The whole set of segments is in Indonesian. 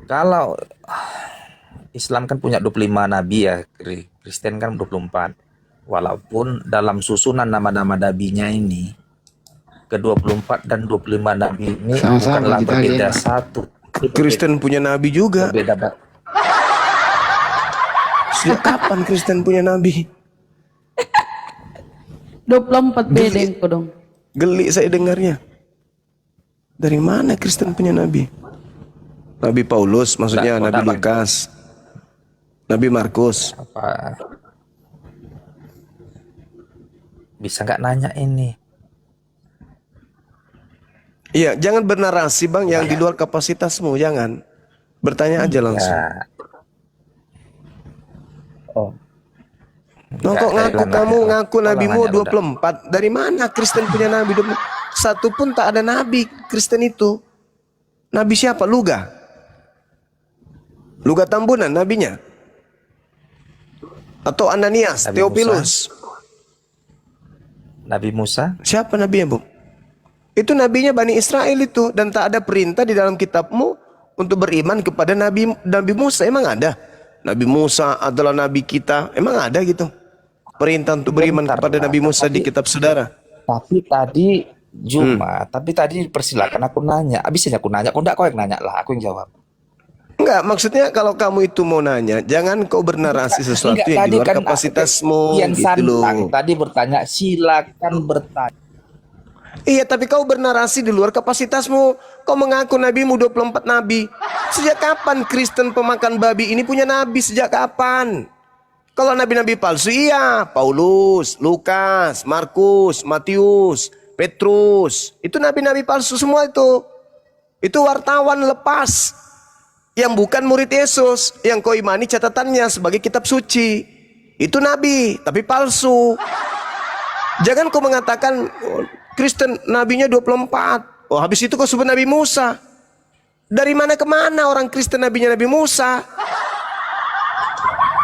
Kalau Islam kan punya 25 nabi ya, Kristen kan 24. Walaupun dalam susunan nama-nama nabinya ini, ke-24 dan 25 nabi ini Sama-sama bukanlah kita berbeda lihat. satu. Kristen punya nabi juga. Berbeda. Sejak kapan Kristen punya nabi? 24 bedeng ko dong. Geli saya dengarnya. Dari mana Kristen punya nabi? Nabi Paulus, maksudnya Nggak, Nabi nggak, Lukas, Nabi Markus. Apa? Bisa nggak nanya ini? Iya, jangan bernarasi bang yang di luar kapasitasmu, jangan. Bertanya aja langsung. Ya. Oh. Nah, kok Nggak, ngaku saya kamu nanya. ngaku Tolong nabimu nanya, 24. Dari mana Kristen punya nabi 24? Satu pun tak ada nabi Kristen itu. Nabi siapa? Luga. Luga Tambunan nabinya. Atau Ananias, Nabi Theophilus. Nabi Musa? Siapa nabinya, Bu? Itu nabinya Bani Israel itu, dan tak ada perintah di dalam kitabmu untuk beriman kepada Nabi Musa. Emang ada? Nabi Musa adalah nabi kita. Emang ada gitu? Perintah untuk beriman Bentar, kepada Nabi Musa di kitab saudara. Tapi tadi tapi tadi persilakan aku nanya. Abisnya aku nanya, kok enggak kau yang nanya lah, aku yang jawab. Enggak, maksudnya kalau kamu itu mau nanya, jangan kau bernarasi sesuatu Enggak, yang di tadi luar kan kapasitasmu Yang gitu loh. Santang tadi bertanya, silakan bertanya. Iya, tapi kau bernarasi di luar kapasitasmu. Kau mengaku nabimu 24 nabi. Sejak kapan Kristen pemakan babi ini punya nabi? Sejak kapan? Kalau nabi-nabi palsu, iya. Paulus, Lukas, Markus, Matius, Petrus. Itu nabi-nabi palsu semua itu. Itu wartawan lepas. Yang bukan murid Yesus. Yang kau imani catatannya sebagai kitab suci. Itu nabi, tapi palsu. Jangan kau mengatakan Kristen nabinya 24. Oh, habis itu kau sebut Nabi Musa. Dari mana ke mana orang Kristen nabinya Nabi Musa?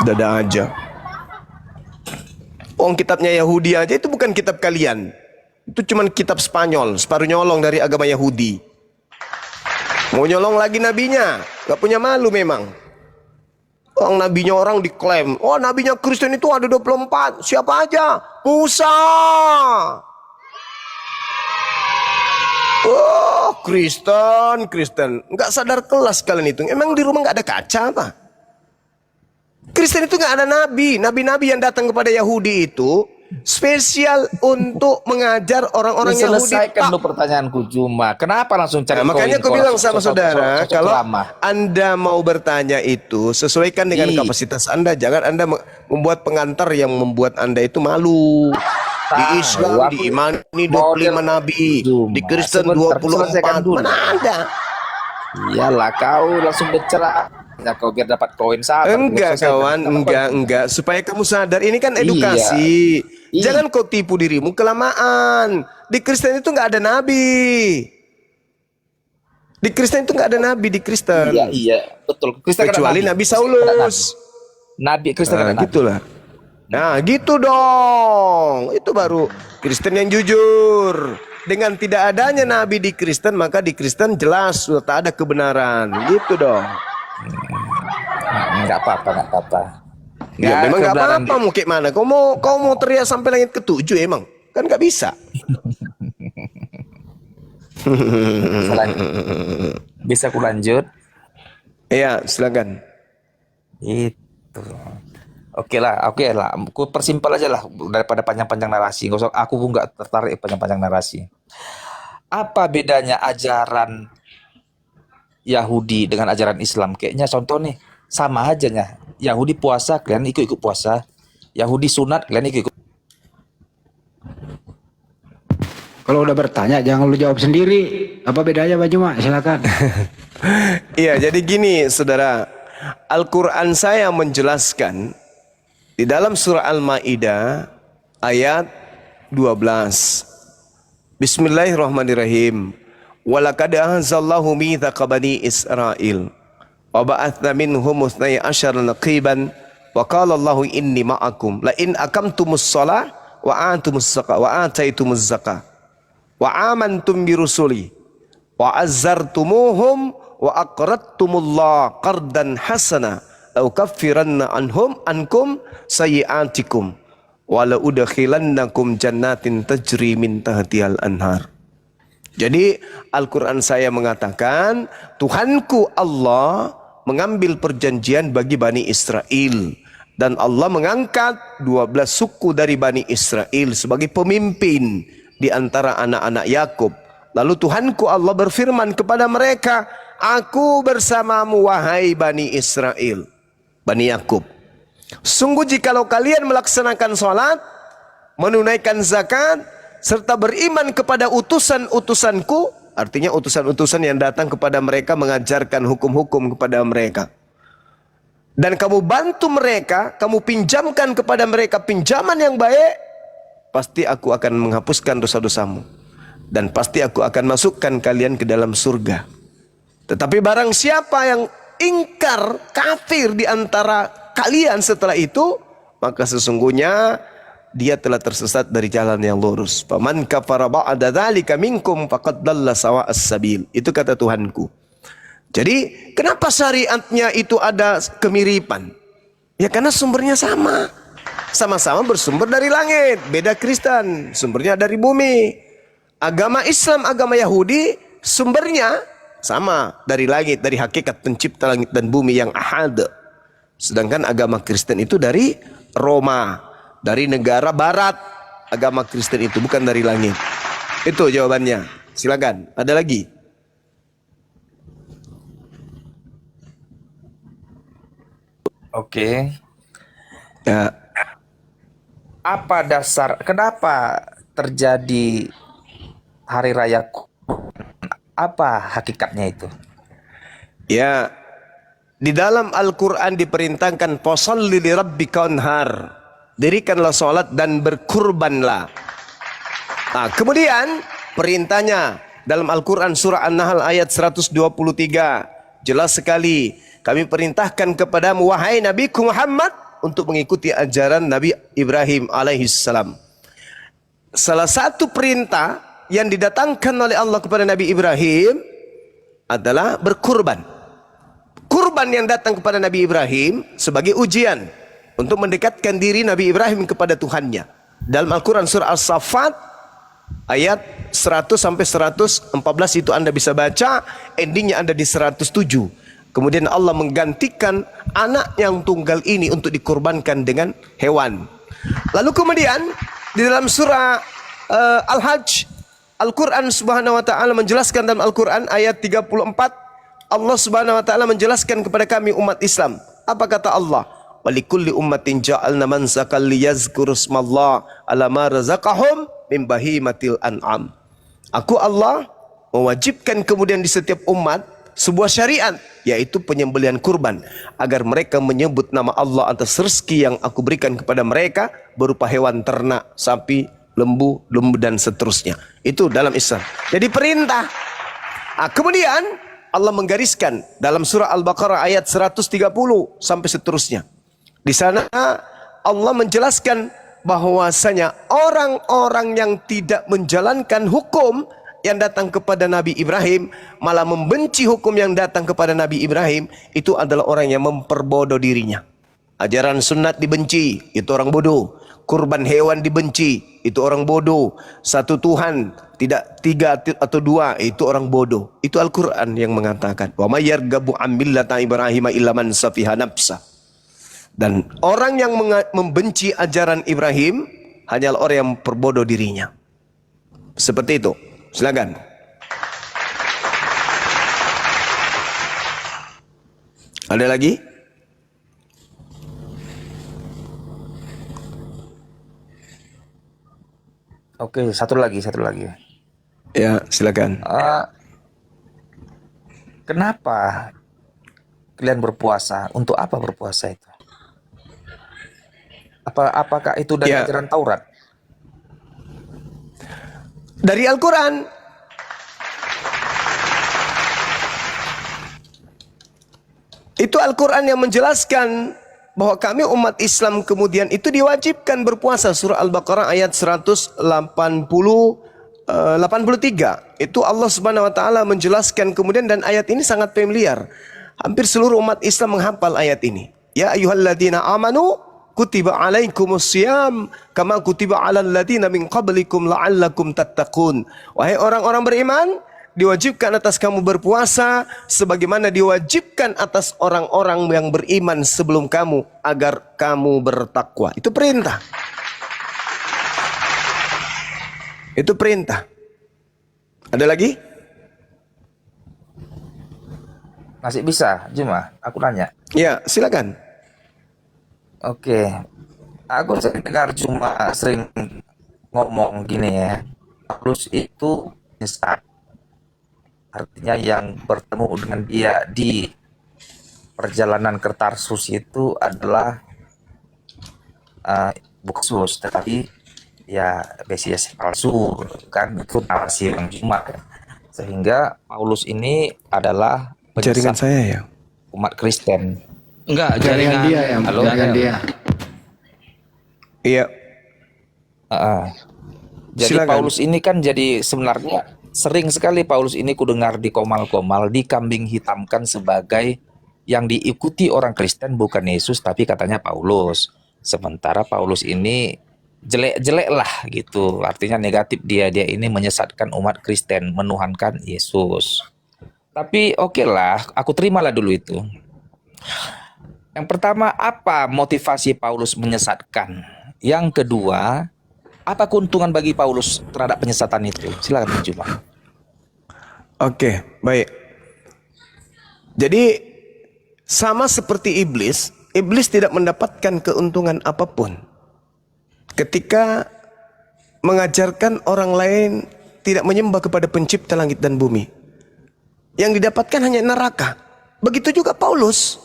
Dada aja. Kitabnya Yahudi aja itu bukan kitab kalian. Itu cuman kitab Spanyol, separuh nyolong dari agama Yahudi. Mau nyolong lagi nabinya, gak punya malu memang. Nabinya orang diklaim, oh nabinya Kristen itu ada 24. Siapa aja? Musa. Oh, Kristen. Nggak sadar kelas kalian itu. Emang di rumah nggak ada kaca apa? Kristen itu nggak ada nabi. Nabi-nabi yang datang kepada Yahudi itu spesial untuk mengajar orang-orang Yahudi. Selesaikan dulu pertanyaanku cuma. Kenapa langsung cari Makanya aku bilang sama saudara, kalau Anda mau bertanya itu, sesuaikan dengan kapasitas Anda. Jangan Anda membuat pengantar yang membuat Anda itu malu. Di Islam diimani 25 nabi, di Kristen 24. Mana ada? Iyalah, kau langsung bercerah. Ya, kau biar dapat koin satu. Enggak kawan, enggak. Supaya kamu sadar, ini kan edukasi. Iya. Jangan kau tipu dirimu kelamaan. Di Kristen itu nggak ada nabi. Di Kristen itu nggak ada nabi di Kristen. Iya, betul. Kristen Kecuali Nabi Saulus. Nabi Kristen ada nabi. Gitulah. Nah, gitu dong. Itu baru Kristen yang jujur. Dengan tidak adanya nabi di Kristen, maka di Kristen jelas sudah tak ada kebenaran. Gitu dong. Enggak apa-apa. Ya memang nggak apa-apa, mau kayak mana? Kau mau teriak sampai langit ketujuh emang? Kan nggak bisa. Bisa aku lanjut? Iya, silakan. Itu. Oke lah. Aku persimpel aja lah daripada panjang-panjang narasi. Aku nggak tertarik panjang-panjang narasi. Apa bedanya ajaran Yahudi dengan ajaran Islam? Kayaknya contoh nih, sama aja nya. Yahudi puasa, kalian ikut-ikut puasa. Yahudi sunat, kalian ikut-ikut. Kalau udah bertanya jangan lu jawab sendiri. Apa bedanya Pak Juma? Silakan. Iya, jadi gini saudara. Al-Quran saya menjelaskan di dalam surah Al-Ma'idah ayat 12. Bismillahirrahmanirrahim. Walaqad ahzallahu mitsaqa bani Israil wa ba'atsna minhum 12 naqiban wa qala Allahu inni ma'akum la in aqamtumus shalah wa antumus zakah wa ataitumuz zakah wa amantum bi rusuli wa azzartumuhum wa aqradtumullah qardan hasana la ukaffiranna ankum sayyi'atikum wa la udkhilannakum jannatin tajri min tahtihal anhar. Jadi Al-Quran saya mengatakan Tuhanku Allah mengambil perjanjian bagi Bani Israel. Dan Allah mengangkat 12 suku dari Bani Israel sebagai pemimpin di antara anak-anak Yakub. Lalu Tuhanku Allah berfirman kepada mereka, Aku bersamamu wahai Bani Israel, Bani Yakub. Sungguh jikalau kalian melaksanakan sholat, menunaikan zakat, serta beriman kepada utusan-utusanku, artinya utusan-utusan yang datang kepada mereka mengajarkan hukum-hukum kepada mereka. Dan kamu bantu mereka, kamu pinjamkan kepada mereka pinjaman yang baik, pasti aku akan menghapuskan dosa-dosamu. Dan pasti aku akan masukkan kalian ke dalam surga. Tetapi barang siapa yang ingkar, kafir di antara kalian setelah itu, maka sesungguhnya dia telah tersesat dari jalan yang lurus. Faman kafara ba'da dzalika minkum faqad dalla sawa'as sabil. Itu kata Tuhanku. Jadi kenapa syariatnya itu ada kemiripan? Ya karena sumbernya sama. Sama-sama bersumber dari langit. Beda Kristen, sumbernya dari bumi. Agama Islam, agama Yahudi, sumbernya sama dari langit, dari hakikat pencipta langit dan bumi yang ahad. Sedangkan agama Kristen itu dari Roma, dari negara barat. Agama Kristen itu bukan dari langit. Itu jawabannya. Silakan, ada lagi? Oke. Ya. Apa dasar, kenapa terjadi hari raya apa hakikatnya itu? Ya, di dalam Al-Quran diperintahkan Fasalli li rabbika wanhar, dirikanlah sholat dan berkurbanlah. Nah, kemudian perintahnya dalam Al-Quran surah An-Nahl ayat 123 jelas sekali. Kami perintahkan kepadamu wahai Nabiku Muhammad untuk mengikuti ajaran Nabi Ibrahim alaihissalam. Salah satu perintah yang didatangkan oleh Allah kepada Nabi Ibrahim adalah berkurban. Kurban yang datang kepada Nabi Ibrahim sebagai ujian untuk mendekatkan diri Nabi Ibrahim kepada Tuhannya. Dalam Al-Quran surah As-Saffat ayat 100 sampai 114 itu Anda bisa baca, endingnya ada di 107. Kemudian Allah menggantikan anak yang tunggal ini untuk dikurbankan dengan hewan. Lalu kemudian di dalam surah Al-Hajj, Al-Quran subhanahu wa ta'ala menjelaskan dalam Al-Quran ayat 34, Allah subhanahu wa ta'ala menjelaskan kepada kami umat Islam. Apa kata Allah? Walikulli ummatin ja'alna mansakal liyazkuru ismallah ala ma razaqahum min bahimatil an'am. Aku Allah mewajibkan kemudian di setiap umat sebuah syariat, yaitu penyembelihan kurban, agar mereka menyebut nama Allah atas rezeki yang aku berikan kepada mereka berupa hewan ternak, sapi, lembu dan seterusnya. Itu dalam Islam. Jadi perintah. Nah, kemudian Allah menggariskan dalam surah Al-Baqarah ayat 130 sampai seterusnya. Di sana Allah menjelaskan bahwasanya orang-orang yang tidak menjalankan hukum yang datang kepada Nabi Ibrahim, malah membenci hukum yang datang kepada Nabi Ibrahim, itu adalah orang yang memperbodoh dirinya. Ajaran sunat dibenci, itu orang bodoh. Kurban hewan dibenci, itu orang bodoh. Satu Tuhan, tidak tiga atau dua, itu orang bodoh. Itu Al-Quran yang mengatakan, wa may yarghabu an millata Ibrahim illa man safiha nafsa. Dan orang yang membenci ajaran Ibrahim hanyalah orang yang memperbodoh dirinya. Seperti itu. Silakan. Ada lagi? Oke, satu lagi. Ya, silakan. Kenapa kalian berpuasa? Untuk apa berpuasa itu? Apakah itu dari ajaran Taurat? Dari Al-Quran. Itu Al-Quran yang menjelaskan bahwa kami umat Islam kemudian itu diwajibkan berpuasa. Surah Al-Baqarah ayat 180 83 itu Allah Subhanahu wa taala menjelaskan kemudian, dan ayat ini sangat familiar. Hampir seluruh umat Islam menghafal ayat ini. Ya ayyuhalladzina amanu kutiba alaikumusiyam kama kutiba alal ladzina min qablikum la'allakum tattaqun. Wahai orang-orang beriman, diwajibkan atas kamu berpuasa sebagaimana diwajibkan atas orang-orang yang beriman sebelum kamu agar kamu bertakwa. Itu perintah. Itu perintah. Ada lagi? Masih bisa, Juma? Aku nanya. Ya, silakan. Oke, aku sering dengar Juma sering ngomong gini ya. Paulus itu menyesat. Artinya yang bertemu dengan dia di perjalanan ke Tarsus itu adalah bukan Yesus, tetapi ya Mesias palsu, kan itu narasi yang Juma kan. Sehingga Paulus ini adalah Jaringan saya ya. umat Kristen. Enggak, jaringan dia yang Halo? jaringan dia. Iya. Jadi Silakan. Paulus ini kan jadi sebenarnya sering sekali Paulus ini kudengar di komal-komal dikambing hitamkan sebagai yang diikuti orang Kristen bukan Yesus tapi katanya Paulus. Sementara Paulus ini jelek-jelek lah gitu. Artinya negatif, dia ini menyesatkan umat Kristen, menuhankan Yesus. Tapi oke lah, aku terimalah dulu itu. Yang pertama, apa motivasi Paulus menyesatkan? Yang kedua, apa keuntungan bagi Paulus terhadap penyesatan itu? Silakan Juma. Oke, baik. Jadi sama seperti iblis, iblis tidak mendapatkan keuntungan apapun ketika mengajarkan orang lain tidak menyembah kepada pencipta langit dan bumi. Yang didapatkan hanya neraka. Begitu juga Paulus.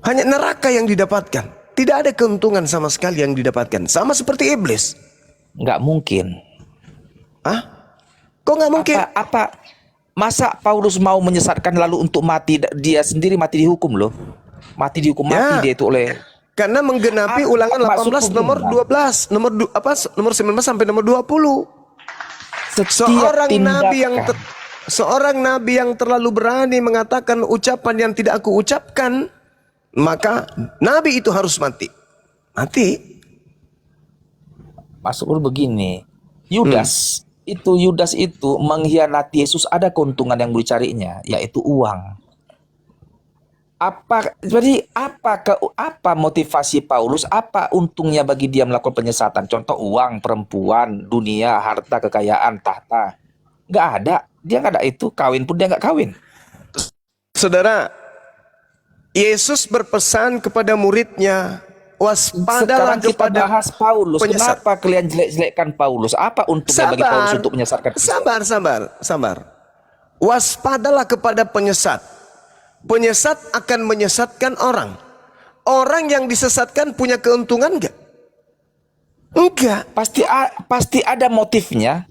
Hanya neraka yang didapatkan. Tidak ada keuntungan sama sekali yang didapatkan. Sama seperti iblis. Nggak mungkin. Hah? Kok nggak mungkin? Masa Paulus mau menyesatkan lalu untuk mati, dia sendiri mati dihukum loh. Mati dihukum Ya. mati dia itu oleh Karena menggenapi ulangan 18 nomor 12, nomor 19 sampai nomor 20. setiap tindakan. Seorang nabi yang terlalu berani mengatakan ucapan yang tidak aku ucapkan, maka nabi itu harus mati. Mati. Masuk dulu begini. Yudas itu mengkhianati Yesus, ada keuntungan yang dicarinya, yaitu uang. Apa motivasi Paulus? Apa untungnya bagi dia melakukan penyesatan? Contoh uang, perempuan, dunia, harta, kekayaan, tahta. Nggak ada. Dia nggak ada itu. Kawin pun dia nggak kawin. Saudara, Yesus berpesan kepada muridnya, waspadalah Sekarang kita kepada bahas Paulus. penyesat. Kenapa kalian jelek-jelekkan Paulus? Apa untungnya bagi Paulus untuk menyesatkan Kristen? Sabar. Waspadalah kepada penyesat. Penyesat akan menyesatkan orang. Orang yang disesatkan punya keuntungan enggak? Enggak. Pasti ada motifnya.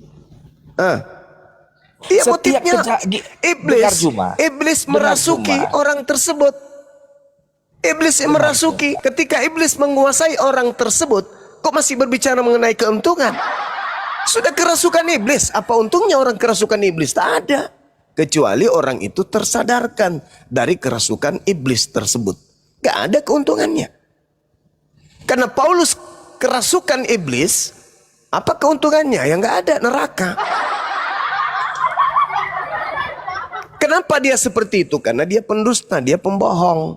Iya, Setiap motifnya dengar Juma. iblis Dengar merasuki Juma. orang tersebut. Iblis merasuki. Ketika iblis menguasai orang tersebut, kok masih berbicara mengenai keuntungan? Sudah kerasukan iblis. Apa untungnya orang kerasukan iblis? Tak ada. Kecuali orang itu tersadarkan dari kerasukan iblis tersebut. Gak ada keuntungannya. Karena Paulus kerasukan iblis, apa keuntungannya? Ya gak ada, neraka. Kenapa dia seperti itu? Karena dia pendusta, dia pembohong,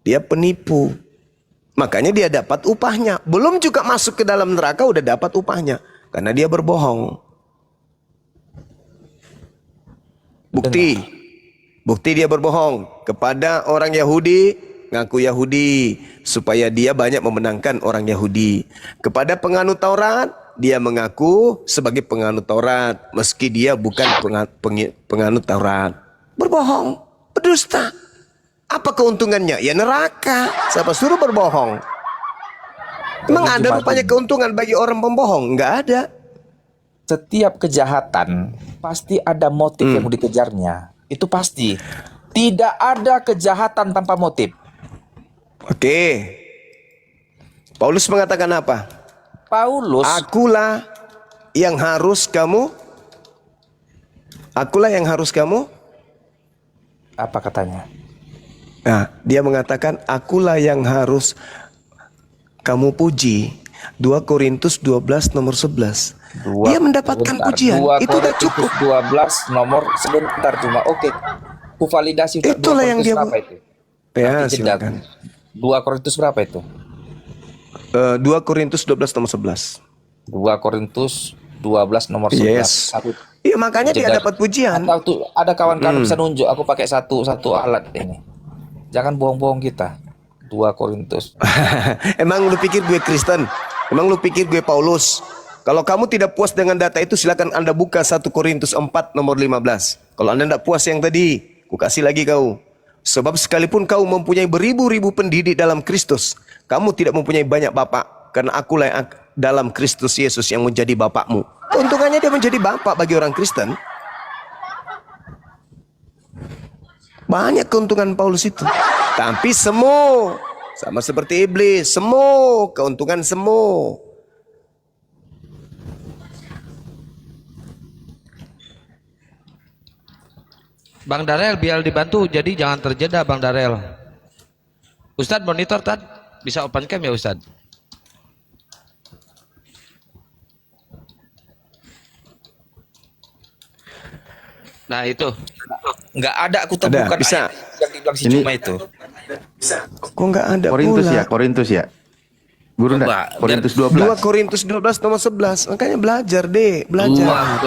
dia penipu. Makanya dia dapat upahnya. Belum juga masuk ke dalam neraka udah dapat upahnya. Karena dia berbohong. Bukti dia berbohong kepada orang Yahudi, ngaku Yahudi supaya dia banyak memenangkan orang Yahudi. Kepada penganut Taurat, dia mengaku sebagai penganut Taurat meski dia bukan penganut Taurat. Berbohong, berdusta. Apa keuntungannya? Ya neraka. Siapa suruh berbohong? Emang ada rupanya keuntungan bagi orang pembohong? Enggak ada. Setiap kejahatan pasti ada motif yang mau dikejarnya. Itu pasti. Tidak ada kejahatan tanpa motif. Oke. Paulus mengatakan apa? Paulus Akulah yang harus kamu Apa katanya? Nah, dia mengatakan akulah yang harus kamu puji. 2 Korintus 12 nomor 11. Dia mendapatkan pujian. 2 Itu udah Korintus cukup. 12 nomor sebentar cuma. Oke. Ku validasi. Itulah yang dia berapa itu? Ya, Nanti jeda. silakan. 2 Korintus berapa itu? 2 Korintus 12 nomor 11. 2 Korintus 12 nomor 11. Yes. Aku Iya, makanya dia jeda. dapat pujian. Atau tuh ada kawan-kawan bisa nunjuk aku pakai satu alat ini. Jangan bohong-bohong kita. 2 Korintus. Emang lu pikir gue Kristen? Emang lu pikir gue Paulus? Kalau kamu tidak puas dengan data itu, silakan Anda buka 1 Korintus 4 nomor 15. Kalau Anda tidak puas yang tadi, ku kasih lagi kau. Sebab sekalipun kau mempunyai beribu-ribu pendidik dalam Kristus, kamu tidak mempunyai banyak bapak, karena akulah yang dalam Kristus Yesus yang menjadi bapakmu. Keuntungannya dia menjadi bapak bagi orang Kristen. Banyak keuntungan Paulus itu. Tapi semu, sama seperti iblis, semu, keuntungan semu. Bang Darel biar dibantu, jadi jangan terjeda Bang Darel. Ustadz monitor Tad, bisa open cam ya Ustadz? Nah itu. Nggak ada aku temukan bisa. ayat yang dibilang si Ini- Cuma itu. Kok nggak ada Korintus pula? ya, Korintus ya. Guru Coba, enggak? Korintus 2 12. Korintus 12 nomor 11. Makanya belajar deh, belajar.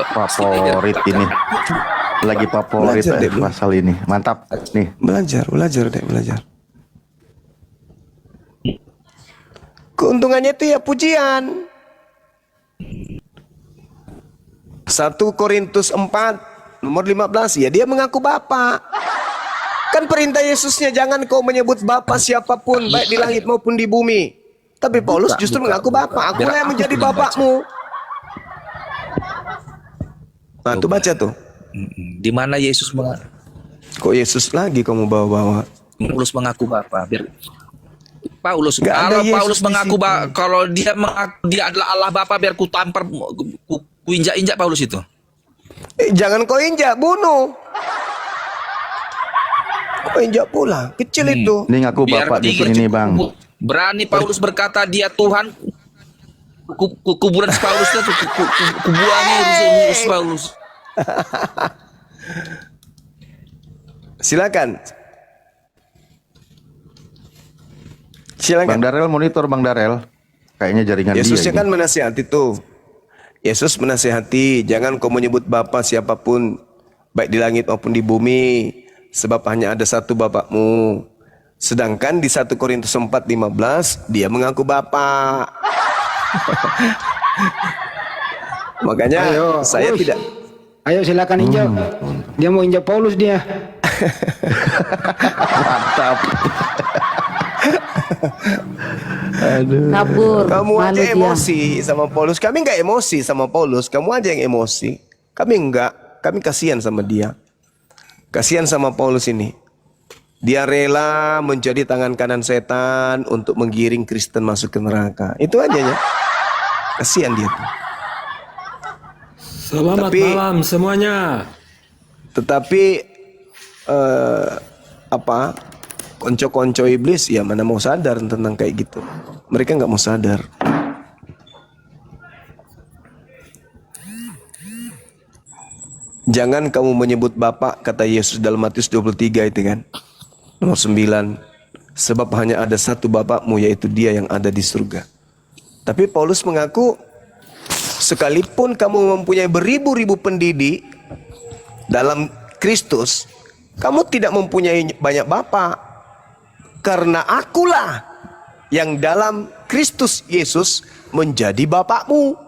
Favorit ini. Lagi favorit Belajar deh, Bro. pasal ini. Mantap. Nih, Belajar deh, belajar. Keuntungannya itu ya pujian. 1 Korintus 4 nomor 15, ya dia mengaku Bapa. Kan perintah Yesusnya jangan kau menyebut Bapa siapapun, baik di langit maupun di bumi. Tapi Paulus justru mengaku Bapa. Akulah yang menjadi bapakmu. Nah, tuh baca tuh. Di mana Yesus Kok Yesus lagi kamu bawa-bawa? Paulus mengaku Bapa. Biar Paulus Nggak ada kalau Yesus Paulus di mengaku situ. kalau dia mengaku dia adalah Allah Bapa, biar ku tampar ku injak-injak Paulus itu. Jangan kau injak, bunuh. Kau injak pula, kecil itu. ini ngaku Biar Bapak di tiga sini nih, cukup. Bang. Berani Paulus berkata dia Tuhan. Kuburan Paulus itu ku buangi urus Paulus. Silakan. Bang Darel monitor Bang Darel. Kayaknya jaringan Yesusnya dia. kan menasihati tuh. Yesus menasihati, jangan kau menyebut Bapa siapapun, baik di langit maupun di bumi, sebab hanya ada satu Bapakmu. Sedangkan di 1 Korintus 4:15 dia mengaku Bapa. Makanya Ayo, saya Paulus. tidak. Ayo silakan injak. Dia mau injak Paulus dia. Mantap. Kabur. Kamu Malu aja dia. emosi sama Paulus. Kami nggak emosi sama Paulus. Kamu aja yang emosi. Kami enggak. Kami kasihan sama dia. Kasihan sama Paulus ini. Dia rela menjadi tangan kanan setan untuk menggiring Kristen masuk ke neraka. Itu aja ya. Kasihan dia tuh. Selamat Tapi- malam semuanya. Tetapi konco-konco iblis ya mana mau sadar tentang kayak gitu. Mereka nggak mau sadar. Jangan kamu menyebut Bapa, kata Yesus dalam Matius 23 itu kan. Nomor 9. Sebab hanya ada satu Bapakmu, yaitu Dia yang ada di surga. Tapi Paulus mengaku, sekalipun kamu mempunyai beribu-ribu pendidik dalam Kristus, kamu tidak mempunyai banyak bapa, karena akulah yang dalam Kristus Yesus menjadi bapakmu.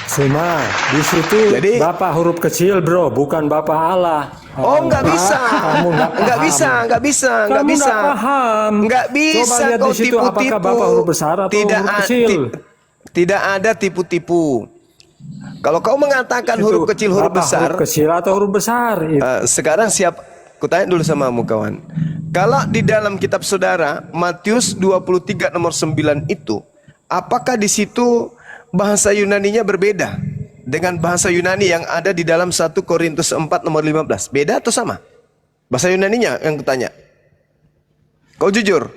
Cuma di situ Jadi- Bapak huruf kecil bro, bukan Bapak Allah. Oh, nggak bisa, Kamu nggak nggak paham. bisa, nggak bisa, nggak Kamu bisa, nggak paham. nggak Coba bisa lihat kau di situ apakah tipu-tipu. Bapak huruf besar atau Tidak huruf a- kecil. tidak ada tipu-tipu. Kalau kau mengatakan huruf Itu kecil, huruf Bapak besar, huruf kecil atau huruf besar? sekarang siap? Kutanya dulu sama kamu kawan. Kalau di dalam kitab saudara Matius 23 nomor 9 itu, apakah di situ bahasa Yunaninya berbeda? dengan bahasa Yunani yang ada di dalam 1 Korintus 4 nomor 15? Beda atau sama? Bahasa Yunaninya yang kutanya. Kau jujur?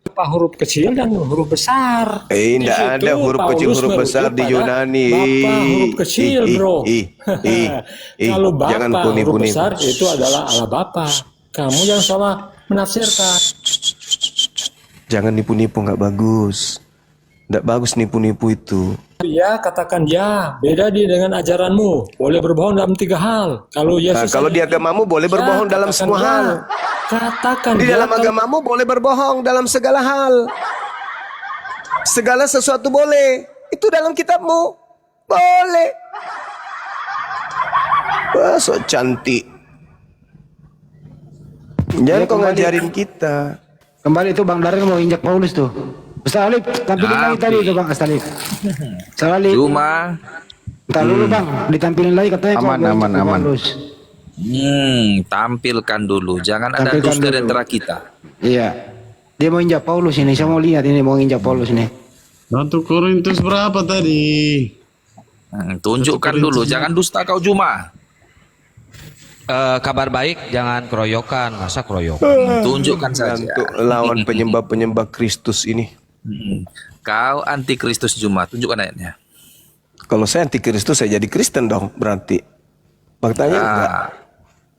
Apa huruf kecil dan huruf besar? Di Tidak situ ada huruf kecil Paulus huruf besar merujuk di pada Yunani. Bapa huruf kecil, bro. Kalau Jangan Bapa huruf puni-puni. besar itu adalah Allah Bapa. Kamu yang salah menafsirkan. Jangan nipu-nipu, nggak bagus. Nggak bagus nipu-nipu itu. Ya, katakan ya. Beda dia dengan ajaranmu. Boleh berbohong dalam 3 hal. Kalau Nah, Yesus kalau di hanya- agamamu boleh berbohong dalam katakan semua ya. hal. Katakan Di ya, dalam kalau- agamamu boleh berbohong dalam segala hal. Segala sesuatu boleh. Itu dalam kitabmu. Boleh. Wah, so cantik. Jangan kau ngajarin kita. Kembali itu Bang Darel mau injak Paulus tuh. Ustaz Alif, tampilin lagi tadi itu Bang Ustaz Alif. Ustaz Alif, Cuma ntar dulu Bang, ditampilin lagi katanya kau mau injak Paulus. tampilkan dulu, jangan ada Tampilkan dusta di dulu. antara kita. Iya. Dia mau injak Paulus ini, saya mau lihat ini mau injak Paulus ini. 1 Korintus berapa tadi? Tunjukkan dulu, jangan dusta kau Juma. Kabar baik, jangan keroyokan. Masa keroyokan? Tunjukkan saja. Untuk lawan penyembah-penyembah Kristus ini. Kau anti Kristus Juma, tunjukkan ayatnya. Kalau saya anti Kristus, saya jadi Kristen dong berarti. Faktanya enggak.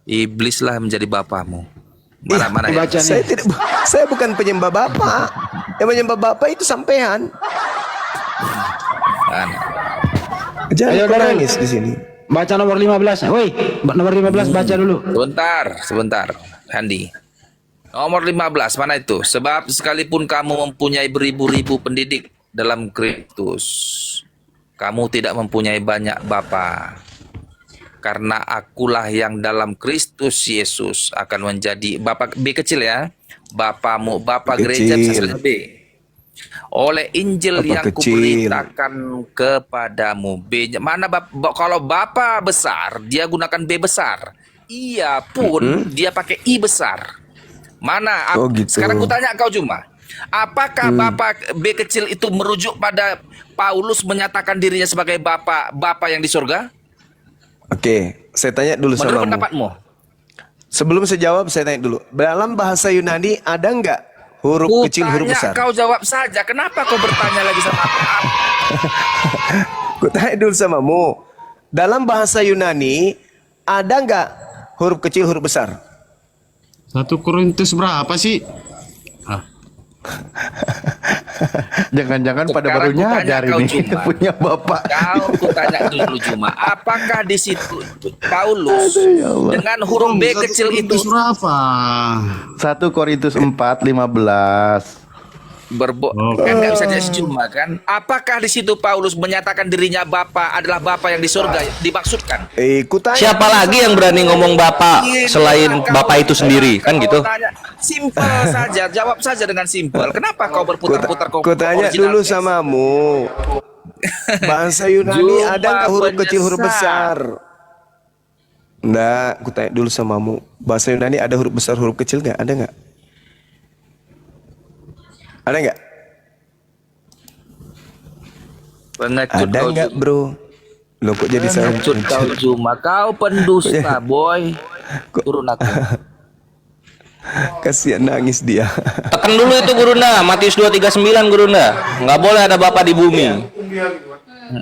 Iblislah menjadi bapamu. Mana ya? Baca Saya nih. tidak, saya bukan penyembah Bapak. Yang menyembah Bapak itu sampean. Mana? Jangan Ayo, kau Darel. nangis di sini. Baca nomor 15. Woi, nomor 15 baca dulu. Sebentar, Handi. Nomor 15, mana itu? Sebab sekalipun kamu mempunyai beribu-ribu pendidik dalam Kristus, kamu tidak mempunyai banyak bapa. Karena akulah yang dalam Kristus Yesus akan menjadi bapa B kecil ya. Bapamu, bapa B gereja bisa kecil. tulis B. Oleh Injil Bapa yang kecil. kuberitakan kepadamu. B mana kalau bapa besar dia gunakan B besar. Ia pun dia pakai I besar. Mana? Oh, gitu. Sekarang kutanya kau Juma. Apakah Bapak B kecil itu merujuk pada Paulus menyatakan dirinya sebagai Bapa yang di surga? Oke, saya tanya dulu Menurut sama kamu. pendapatmu? Sebelum saya jawab, saya tanya dulu. Dalam bahasa Yunani ada nggak huruf kecil, huruf Kutanya, besar? kau jawab saja. Kenapa kau bertanya lagi sama aku? Aku tanya dulu samamu. Dalam bahasa Yunani ada nggak huruf kecil, huruf besar? 1 Korintus berapa sih? Jangan-jangan pada Sekarang baru kutanya nyadar kau ini Juma. punya bapak. Kau kutanya dulu Juma. Apakah di situ Paulus dengan huruf B 1 kecil itu Korintus berapa? 1 Korintus 4:15. kan nggak bisa jadi Juma kan? Apakah di situ Paulus menyatakan dirinya Bapa adalah Bapa yang di surga dimaksudkan? Kutanya. Siapa lagi yang berani ngomong Bapak selain Bapak itu sendiri? Kan gitu. Simpel saja, jawab saja dengan simpel. Kenapa kau berputar-putar kau Kutanya original dulu text? samamu. Bahasa Yunani Juma ada nggak huruf kecil, huruf penyesat. besar? Nggak, kutanya dulu samamu. Bahasa Yunani ada huruf besar, huruf kecil nggak? Ada nggak? Ada nggak? Pengecut Ada kau nggak, Juma. bro? Lo kok jadi saya? Pengecut kau Juma. Kau pendusta, boy. Turun aku. Kasihan nangis dia. Tekan dulu itu Gurunda, Matius 2:39 Gurunda. Nggak boleh ada Bapak di bumi.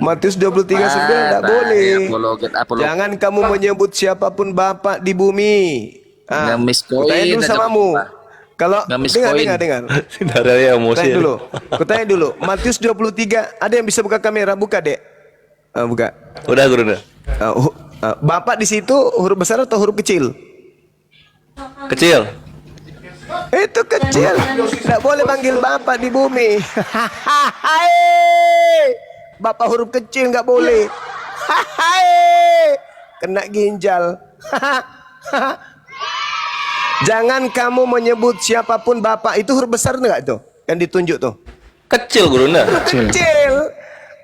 Matius 23:9 nggak boleh. Apologet. Jangan kamu menyebut siapapun bapak di bumi. Ngemis koin Kutanya dulu aja samamu. Pak. Kalau Ngemis dengar, koin. dengar. Darel ya emosi. Tanya dulu. Kutanya dulu. Matius 23. Ada yang bisa buka kamera? Buka, Dek. Buka. Udah Gurunda. Bapak di situ huruf besar atau huruf kecil? Kecil. Itu kecil. Tidak boleh panggil bapak di bumi. Bapak huruf kecil nggak boleh. Kena ginjal. Jangan kamu menyebut siapapun bapak. Itu huruf besar nggak tuh? Yang ditunjuk tuh. Kecil Gurunda. Kecil.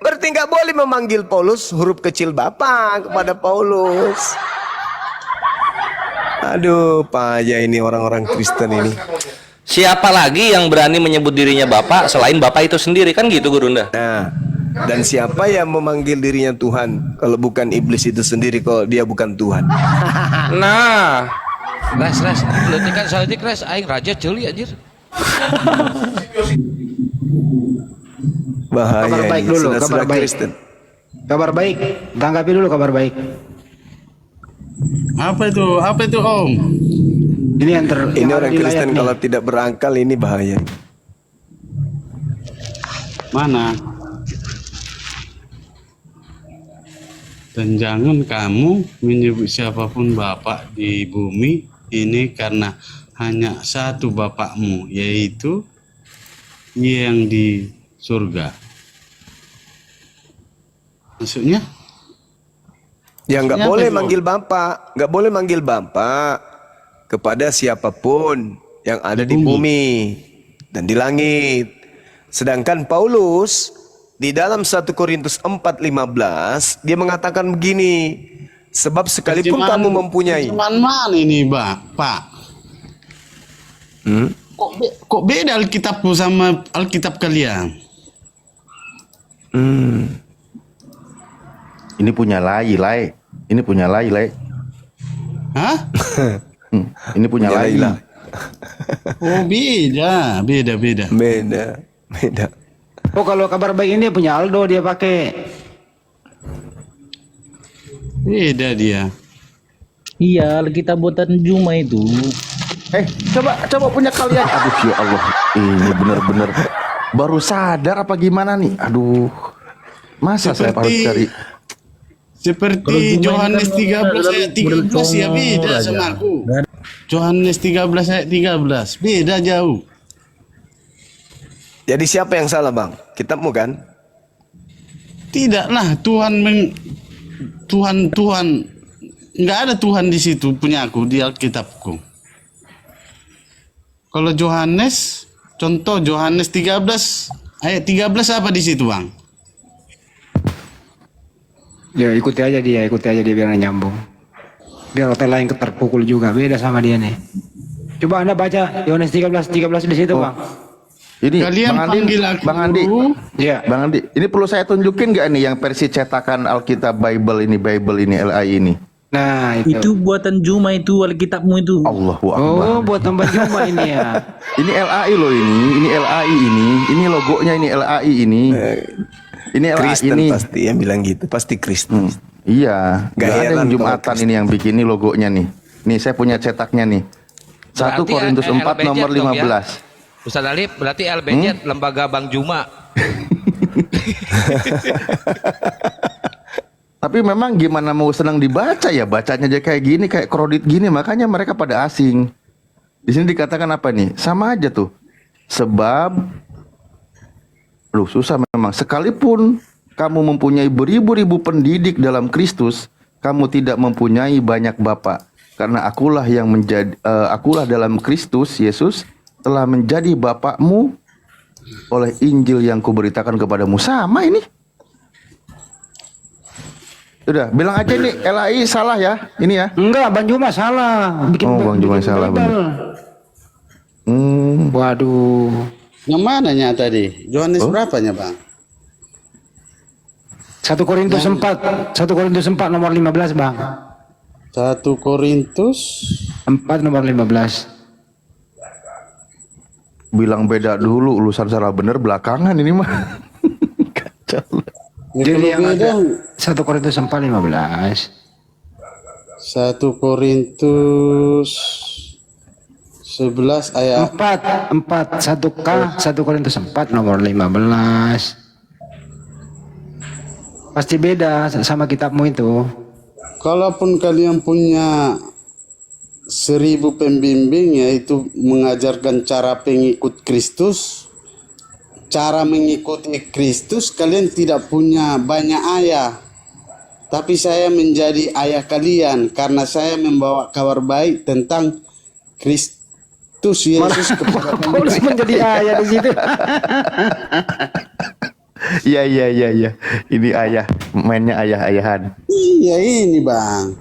Berarti nggak boleh memanggil Paulus huruf kecil bapak kepada Paulus. Aduh, payah ini orang-orang Kristen ini. Siapa lagi yang berani menyebut dirinya Bapak selain Bapak itu sendiri? Kan gitu Gurunda. Nah, Dan siapa yang memanggil dirinya Tuhan kalau bukan iblis itu sendiri, kalau dia bukan Tuhan? Nah, Res, leutik kan saeutik res aing raja ceuli anjir. Bahaya Kabar baik ini, dulu, kabar saudara-saudara baik. Kristen. Kabar baik. Tanggapi dulu kabar baik. Apa itu? Apa itu Om? Ini yang ter Ini yang orang ada di layar Kristen nih. kalau tidak berakal ini bahaya. Mana? Dan jangan kamu menyebut siapapun Bapak di bumi ini karena hanya satu Bapakmu, yaitu yang di surga. Maksudnya? Ya nggak Siapa boleh itu? manggil Bapak, nggak boleh manggil Bapak kepada siapapun yang ada di bumi dan di langit. Sedangkan Paulus di dalam 1 Korintus 4:15 dia mengatakan begini, sebab sekalipun kamu mempunyai. Cuman mana ini, Pak? Kok beda Alkitabku sama Alkitab kalian? Ini punya Lai. Ini punya Lai. Hah? Ini punya Lai. Lah. Oh, beda. Beda. Oh, kalau kabar baik ini punya Aldo dia pakai. Beda dia. Iya, kita buatan Juma itu. Coba punya kalian. Aduh, ya Allah. Ini bener-bener baru sadar apa gimana nih? Aduh. Masa saya harus cari? Seperti Yohanes 13 ayat 13 ya beda sama aku. Yohanes 13 ayat 13 beda jauh. Jadi siapa yang salah, Bang? Kitabmu kan? Tidaklah Tuhan nggak ada Tuhan di situ punya aku di Alkitabku. Kalau Yohanes, contoh Yohanes 13 ayat 13 apa di situ, Bang? Ya ikuti aja dia biar nyambung. Biar orang lain terpukul juga, beda sama dia nih. Coba Anda baca Yohanes 13 di situ, Bang. Ini Kalian Bang Andi, panggil aku. Bang Andi. Iya. Bang Andi, ini perlu saya tunjukin nggak nih yang versi cetakan Alkitab Bible ini LI ini? Nah, itu. Itu buatan Juma itu, Alkitabmu itu. Allahu Akbar. Oh, buat tambah Juma ini ya. Ini LAI loh ini LAI ini logonya ini LAI ini. Ini LAI Kristen ini. pasti yang bilang gitu, pasti Kristen. Iya, Gak nggak ada heran yang kalau Jumatan ini yang bikin ini logonya nih. Nih saya punya cetaknya nih. 1 Berarti Korintus 4 LBJ nomor dong ya? 15. Ustaz Alif, berarti LBJ lembaga Bang Juma. Tapi memang gimana mau senang dibaca ya, bacanya aja kayak gini, kayak kredit gini, makanya mereka pada asing. Di sini dikatakan apa nih? Sama aja tuh. Sebab susah memang. Sekalipun kamu mempunyai beribu-ribu pendidik dalam Kristus, kamu tidak mempunyai banyak bapa. Karena akulah dalam Kristus Yesus telah menjadi bapakmu oleh Injil yang kuberitakan kepadamu. Sama ini. Udah, bilang aja nih LAI salah ya, ini ya. Enggak, Bang Juma salah. Bang Juma salah, bener. Waduh. Yang mananya tadi? Yohanes berapanya, Bang? 1 Korintus 4 nomor 15, Bang. 1 Korintus 4 nomor 15. Bilang beda dulu, urusan salah bener belakangan ini mah. Kacau. Jadi yang beda, ada 1 Korintus 4 15. 1 Korintus 11 ayat 1 Korintus 4 nomor 15. Pasti beda sama kitabmu itu. kalaupun kalian punya 1000 pembimbing, yaitu mengajarkan cara pengikut Kristus, cara mengikuti Kristus, kalian tidak punya banyak ayah. Tapi saya menjadi ayah kalian karena saya membawa kabar baik tentang Kristus Yesus kepada Paulus kalian. menjadi ayah di situ. Iya. Ini ayah, mainnya ayah-ayahan. Iya ini Bang,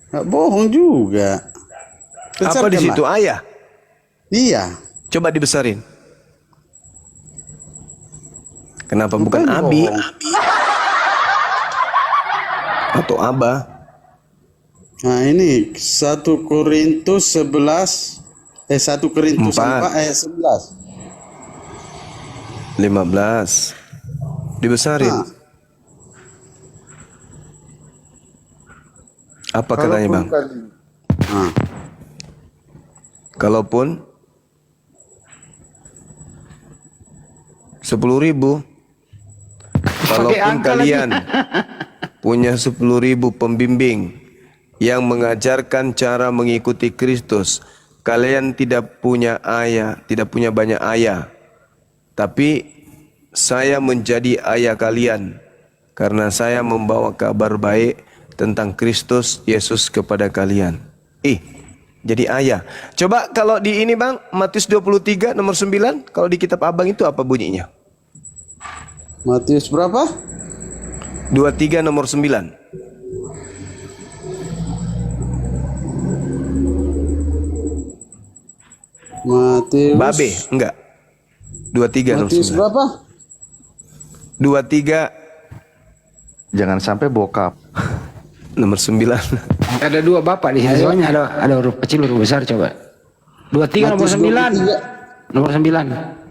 nggak bohong juga. Apa di Bang. situ ayah? Iya. Coba dibesarin. Kenapa bukan Abi? Atau Abah? Nah ini 1 Korintus 11 1 Korintus 4 ayat 11. 15. Dibesarin. Nah, Apa katanya bang? nah, Kalaupun 10.000, kalaupun kalian punya 10.000 pembimbing yang mengajarkan cara mengikuti Kristus, kalian tidak punya ayah, tidak punya banyak ayah, tapi saya menjadi ayah kalian karena saya membawa kabar baik tentang Kristus Yesus kepada kalian. Jadi ayah. Coba kalau di ini bang, Matius 23 nomor 9, kalau di kitab abang itu apa bunyinya? Matius berapa? 23 nomor 9. Matius Babe, enggak. 23 nomor Matius 9. berapa? 23 Jangan sampai bokap. nomor 9. Ada 2 bapak di sini, soalnya ada huruf kecil, huruf besar, coba. 23 nomor Matius 9. Nomor 9.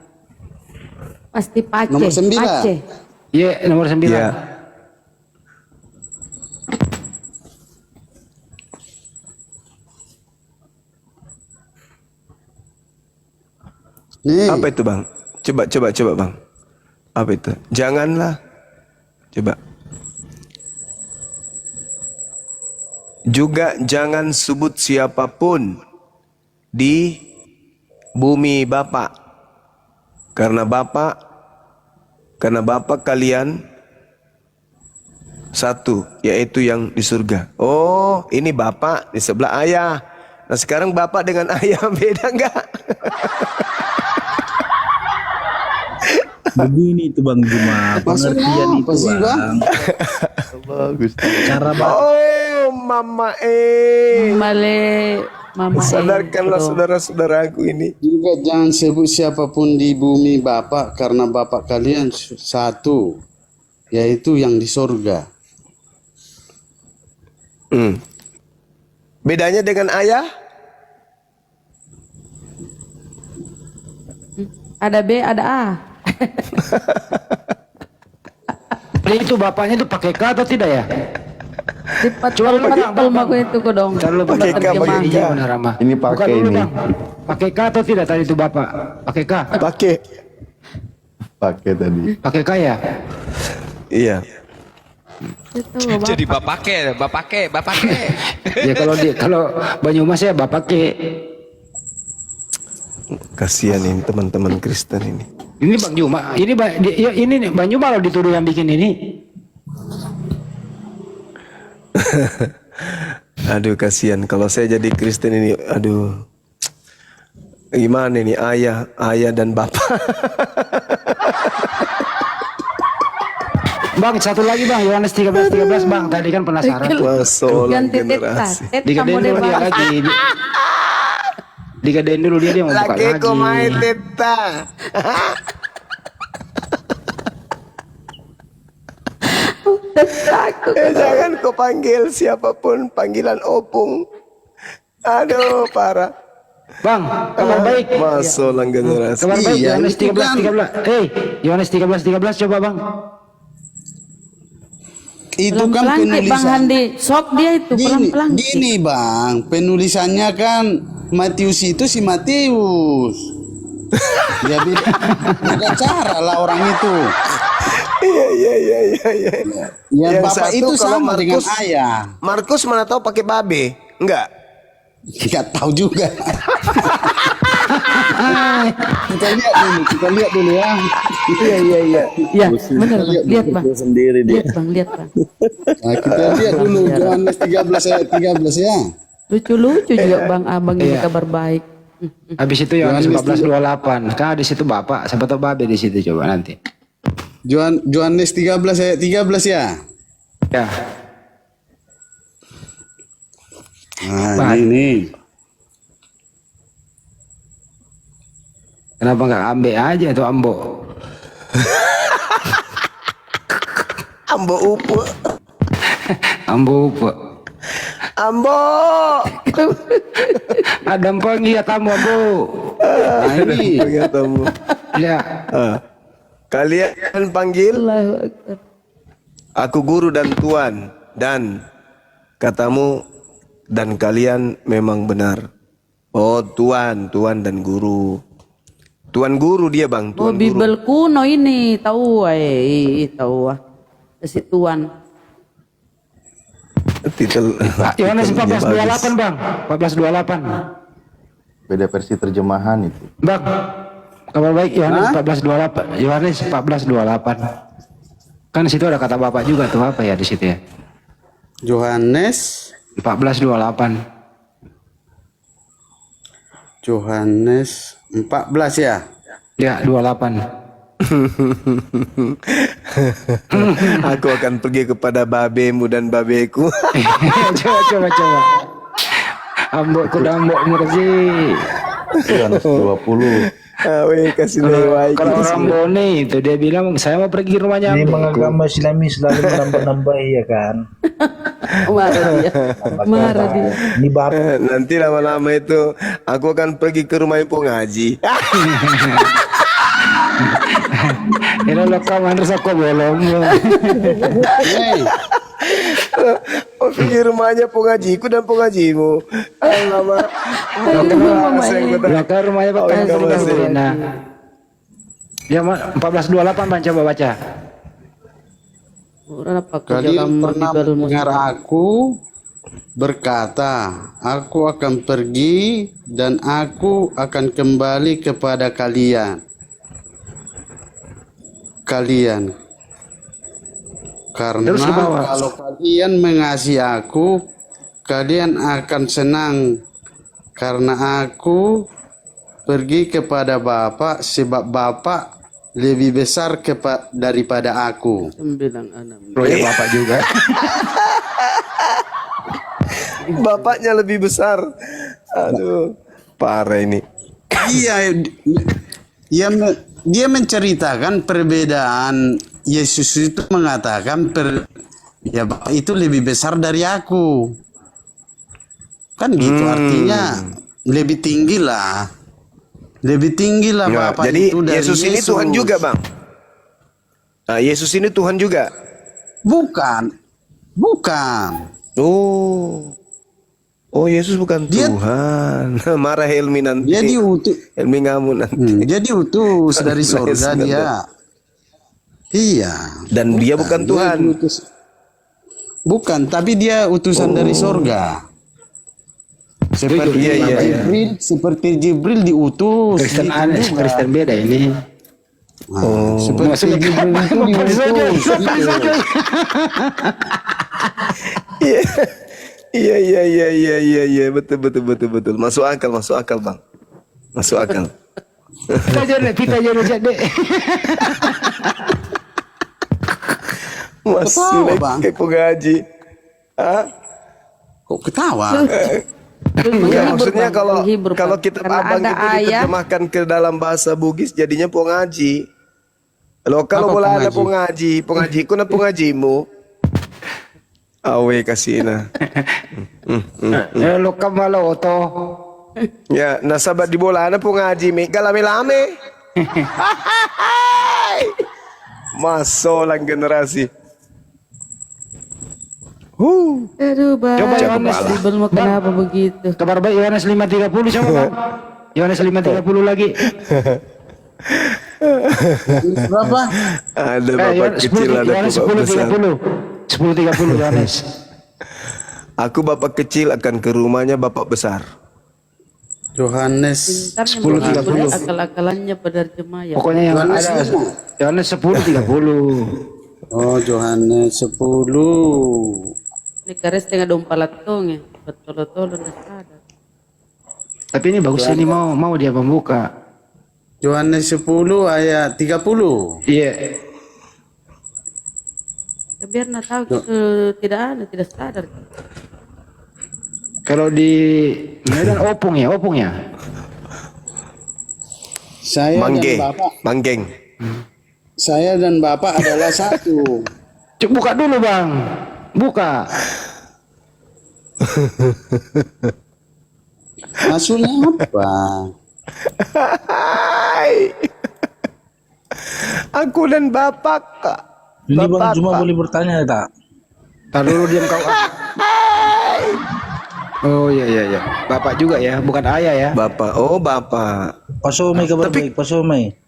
Pasti Pace. Nomor 9. Pace. Iya, nomor 9. Ya. Nih, Apa itu bang? Coba bang. Apa itu? Janganlah. Coba. Juga jangan sebut siapapun di bumi Bapak. Karena Bapak kalian satu, yaitu yang di surga. Oh, ini Bapak di sebelah ayah. Nah sekarang Bapak dengan ayah beda enggak? Begini itu Bang Juma, maksudnya pengertian apa itu sih, Bang? Bang. Bagus. Cara Oh, Mama Mama sadarkanlah saudara-saudaraku ini. juga jangan sebut siapapun di bumi Bapak karena Bapak kalian satu, yaitu yang di sorga. Bedanya dengan ayah? Ada B, ada A. Jadi itu bapaknya itu pakai K atau tidak ya? Coba aku itu kok dong. Kalau Pakai K, pakai K. Iya benar Rama. Ini Buka pakai dulu, ini. Bang. Pakai K atau tidak tadi itu bapak? Pakai K. Pakai. Pakai tadi. Pakai K ya? Iya. Itu Jadi bapake. Ya kalau Banyumas ya bapak ke. Kasihan ini teman-teman Kristen ini. Ini Bang Juma, ini ini nih Bang Juma kalau dituduh yang bikin ini. Aduh kasihan kalau saya jadi Kristen ini. Aduh. Gimana ini ayah dan bapak? Bang, satu lagi Bang, Yohanes 13:13 Bang. Tadi kan penasaran. Masolang ganti teta. generasi. Digadein dulu dia lagi. Digadein dulu dia mau buka Laki lagi. ko mai teta. Jangan kau panggil siapapun panggilan opung. Aduh parah. Bang, kabar baik. Masolang generasi. Kabar baik Iya, Yohanes itu kan. 13:13. Yohanes 13:13 coba Bang. Itu kan Pelan-pelan Bang penulisan. Handi. Sok dia itu pelan-pelan. Gini Bang, penulisannya kan Matius itu si Matius. Ya beda cara lah orang itu. Iya. Ya, Yang Bapak satu itu kalau sama dengan Markus- ayah. Markus mana tahu pakai babe? Enggak. Tidak tahu juga. kita lihat dulu ya. Iya. Iya, benar Bang. Lihat Bang. Lihat Bang. Nah, kita lihat dulu Yohanes 13 ayat 13 ya. Lucu-lucu juga Bang Abang ini kabar baik. Habis itu Yohanes 14:28. Kan di situ Bapak, siapa tahu Babe di situ coba nanti. Yohanes 13 ayat 13 ya. Ya. Nah, ini. Kenapa nggak ambe aja tuh Ambo? Ambo upu. Ambo upo. Ambo. Ada panggil tamu ambo. Nah, ini ingat Ambo. Ya. Kalian panggil Allahu Akbar. aku guru dan tuan, dan katamu dan kalian memang benar. Oh, tuan dan guru. Tuan guru dia, Bang, Oh, tuan guru. Bibel kuno ini, tahu tahu si tuan. Titel Yohanes titelnya 14:28 Bang. 14:28. Beda versi terjemahan itu. Bang. Kabar baik Yohanes 14:28. Yohanes 14:28. Kan di situ ada kata Bapak juga tuh, apa ya di situ ya? Yohanes 14:28. Yohanes 14 ya. Ya, 28. Aku akan pergi kepada babemu dan babeku. coba. Ambok kuda ambok sih. Yohanes 20. Weh, kasih lewat. Kalau orang Bone itu dia bilang saya mau pergi ke rumahnya. Ini Ambok. agama Islami selalu menambah-nambah ya kan. Marah dia. Ini bapak Nanti lama-lama itu aku akan pergi ke rumah Ipung Haji. Ini lo kawan rasa kok bolong. Oh, pergi rumahnya pengajiku dan pengajimu. Alamak. Ya kan rumahnya Pak Nah. Ya 14:28 Bang, coba baca. Berapa Kalian pernah mendengar aku berkata, aku akan pergi dan aku akan kembali kepada kalian. Karena Terus ke bawah. kalau kalian mengasihi aku, kalian akan senang karena aku pergi kepada Bapa, sebab Bapa lebih besar daripada aku. 9 anak. Proyek Bapak juga. Bapaknya lebih besar. Aduh, parah ini. Iya, dia menceritakan perbedaan. Yesus itu mengatakan ya Bapak itu lebih besar dari aku. Kan gitu artinya lebih tinggi lah. Lebih tinggi lah Ya, Bapak jadi itu dari Yesus ini Tuhan juga, Bang. Nah, Yesus ini Tuhan juga. Bukan. Oh, Yesus bukan Tuhan. Marah Helmi nanti. Dia diutus. Helmi ngamun nanti. Dia diutus dari surga dia. Iya. Dan dia bukan Tuhan. Bukan, tapi dia utusan dari surga. Seperti Iya. seperti Jibril diutus. Kristen gitu aneh, juga. Kristen beda ini. Seperti Jibril itu diutus. gitu. Iya, betul. Masuk akal, Bang. Masuk akal. Kita jadi. Masih Ketawa, lagi Bang. kayak pengaji. Hah? Kok ketawa? Enggak, maksudnya menghibur, kalau Bang. kitab Karena abang ada itu ayat. diterjemahkan ke dalam bahasa Bugis jadinya pengaji. Kalau Apa boleh ada pengaji? pengajiku na pengajimu. Awe kasih Lo kamalo to. Ya, nasabat di bola na pengaji me galame-lame. Masolang generasi. Aduh, Bang. Coba Yohanes Bibel mau kenapa begitu? Kabar baik Yohanes 5:30 coba Bang. Yohanes 5:30 lagi. Berapa? Ada bapak kecil, ada Yohanes bapak besar. 10:30 Yohanes. Aku bapak kecil akan ke rumahnya bapak besar. Yohanes Pintarnya menghibur akal-akalannya penerjemah ya. Pokoknya yang Yohanes ada lima. Yohanes 10:30. Oh, Yohanes 10. Ini kares tengah dompa latong ya. Betul-betul udah sadar. Tapi ini bagus ini mau dia membuka. Yohanes 10 ayat 30. Iya. Ya, biar nak tahu gitu tidak sadar. Kalau di Medan opung ya. Saya Mangge, dan Bapak, manggeng. saya dan Bapak adalah satu. Buka dulu bang, buka. Maksudnya apa? Hai. Aku dan bapak kak. Ini Bang Bapak, cuma Pak. boleh bertanya tak? Tar dulu diam kau. Oh iya. Bapak juga ya, bukan ayah ya. Bapak, oh bapak. Pak Somai kabar baik, Pak Somai.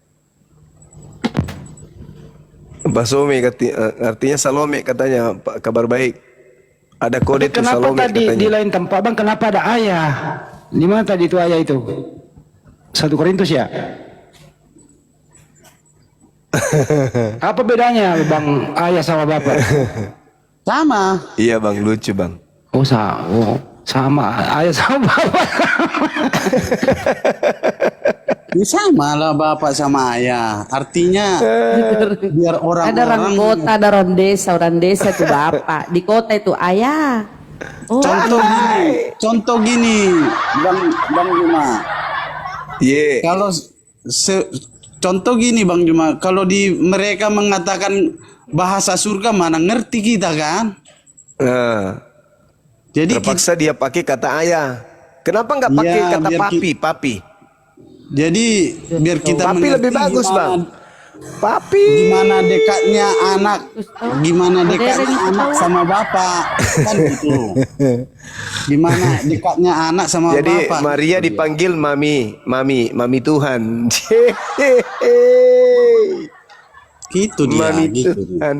Pak Some artinya Salome katanya, Pak, kabar baik. Ada kode tuh Kenapa Salome tadi katanya. di lain tempat bang? Kenapa ada ayah? Di mana tadi itu ayah itu? 1 Korintus ya? Apa bedanya bang ayah sama bapak? Sama. Iya bang, lucu bang. Oh sama ayah sama bapak. Ini sama lah bapak sama ayah. Artinya biar Ada orang orang-orang kota, ada orang desa itu bapak. Di kota itu ayah. Oh, contoh gini, Bang Juma. Iya. Kalau contoh gini Bang Juma, kalau di mereka mengatakan bahasa surga mana ngerti kita kan? Nah, Jadi terpaksa dia pakai kata ayah. Kenapa nggak pakai Iya, kata biar papi? jadi biar kita Papi lebih mengerti bagus gimana- bang. Papi. Gimana dekatnya anak sama bapak kan gitu. Gimana dekatnya anak sama Jadi bapak. Maria dipanggil mami Tuhan. Gitu dia Mami gitu. Tuhan.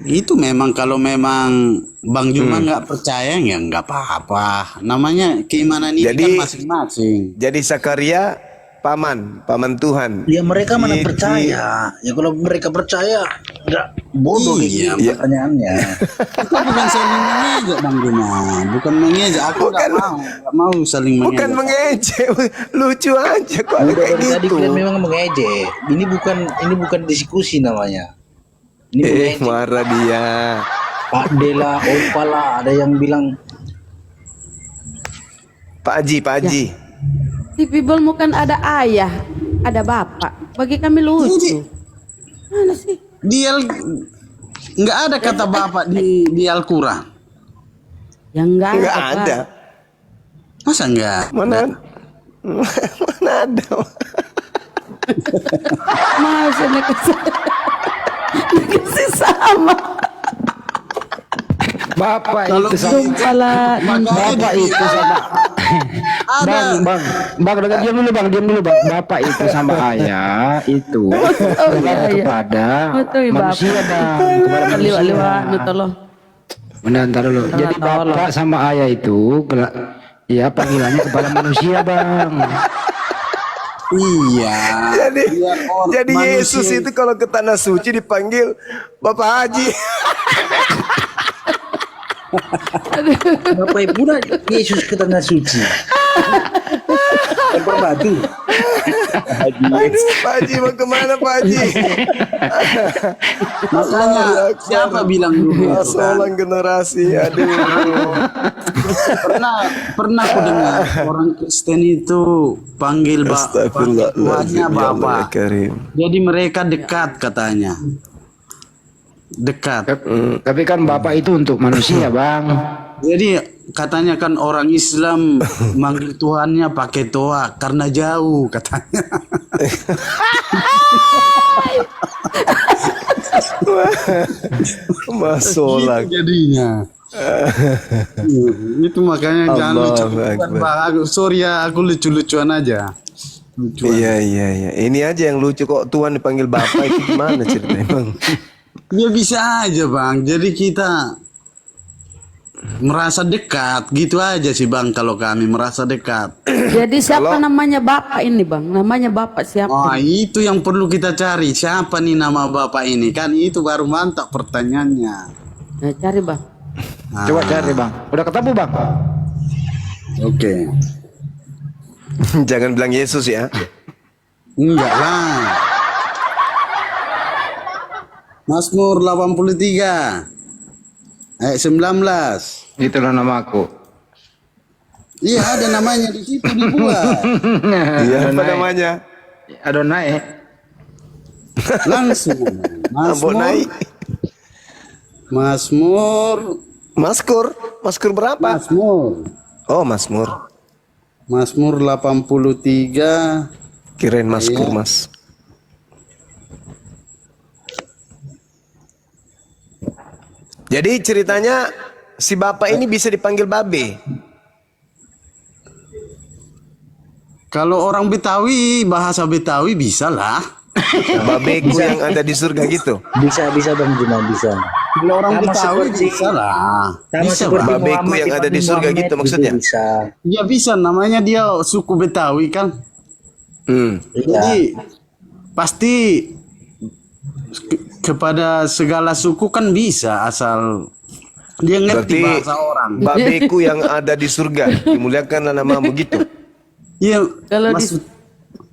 Itu memang kalau memang Bang Juma nggak percaya ya nggak apa-apa. Namanya keimanan ini Jadi- kan masing-masing. Jadi Sakaria paman Tuhan. Ya mereka mana Gitu. percaya. Ya kalau mereka percaya, nggak bodoh Iya, gitu pertanyaannya. Kita bukan saling mengejek Bang Juma, bukan mengejek. Aku nggak mau saling mengejek. Bukan mengejek, lucu aja kok ada Udah kayak dari tadi gitu. kalian memang mengejek. Ini bukan diskusi namanya. Ini mengejek. Marah dia. Pak Dela, Opala, ada yang bilang Pak Haji. di Bible bukan ada ayah, ada bapak. Bagi kami lucu. Mana sih? Dia nggak ada kata bapak di Al-Quran. Yang enggak Enggak Pak. ada. Masa enggak? Mana ada. Masa nakasih sama. Bapak Kalau itu sama Sumpah lah. bapak itu sama bang diam dulu bang. Bapak itu sama ayah itu kepada Betul, manusia bang, kepada manusia. Liwa-liwa, tolong. Benar, ntar dulu. Jadi bapak sama ayah itu ya panggilannya kepada manusia bang. Iya. Jadi Yesus itu kalau ke tanah suci dipanggil Bapak Haji. Bapak Ibu Yesus ke tanah suci. Lempar batu. Pak Haji mau kemana Pak Haji? Makanya siapa bilang dulu itu kan? Seorang generasi, aduh. Pernah aku dengar orang Kristen itu panggil tuannya bapak. Jadi mereka dekat katanya. Dekat. Tapi kan bapak itu untuk manusia bang. Jadi katanya kan orang Islam manggil Tuhannya pakai toa karena jauh katanya. Masolak. Gitu jadinya. Itu makanya jangan lucu. Sorry ya, aku lucu-lucuan aja. Iya. Ini aja yang lucu kok Tuhan dipanggil Bapak itu gimana ceritanya Bang? Ya bisa aja bang. Jadi kita merasa dekat gitu aja sih bang. Kalau kami merasa dekat. Jadi siapa namanya bapak ini bang? Namanya bapak siapa? Oh itu yang perlu kita cari. Siapa nih nama bapak ini? Kan itu baru mantap pertanyaannya. Nah, cari bang. Coba cari bang. Udah ketemu bang? Oke. Jangan bilang Yesus ya. Enggak lah. Mazmur 83 ayat 19. Itulah nama aku. Iya ada namanya di situ dibuat. Iya apa namanya? Adonai. Langsung. Ambon naik. Mazmur Maskur berapa? Mazmur Oh, Mazmur. Mazmur 83 Kirain Maskur, Mas. Jadi ceritanya si bapak ini bisa dipanggil babe. Kalau orang Betawi, bahasa Betawi bisa lah. Babeku yang ada di surga gitu. Bisa Bang Juna, bisa. Kalau orang Sama Betawi seperti- bisa lah. Sama Bisa seperti Bang. Babeku Muhammad yang ada di dipanggil surga Muhammad gitu maksudnya? Bisa. Ya bisa, namanya dia suku Betawi kan. Jadi pasti kepada segala suku kan bisa, asal dia ngerti Berarti bahasa orang. babeku yang ada di surga dimuliakanlah namamu gitu. Iya, Kalau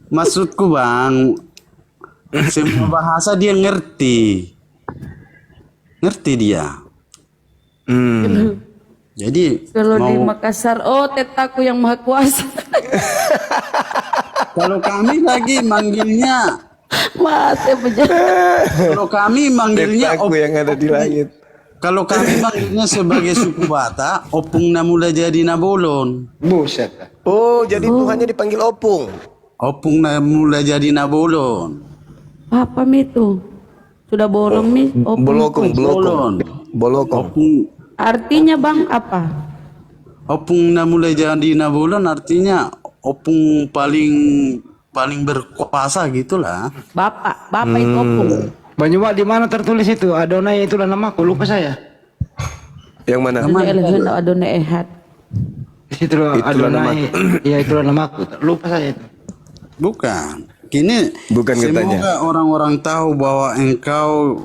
maksudku Bang, semua bahasa dia ngerti dia. Jadi Kalau di mau Makassar, oh tetaku yang maha kuasa. kalau kami lagi manggilnya, Mas, saya beja- kalau kami manggilnya Tetaku yang ada di langit. kalau kami manggilnya sebagai suku Batak, opung namula jadi nabolon. Buset. Oh, jadi Tuhannya dipanggil Opung. Opung namula jadi nabolon. apa mi itu? Sudah bolong mi? Oh, Bolokong, Bolon. bolokong. artinya Bang apa? Opung namula jadi nabolon artinya opung paling berkuasa gitulah. Bapak itu opung. Banyuwa di mana tertulis itu? Adonai itulah namaku, lupa saya. Yang mana? Adonai Ehad. Di situ loh, Itulah Adonai. Iya itulah namaku, lupa saya itu. Bukan. Kini Bukan semoga katanya. orang-orang tahu bahwa engkau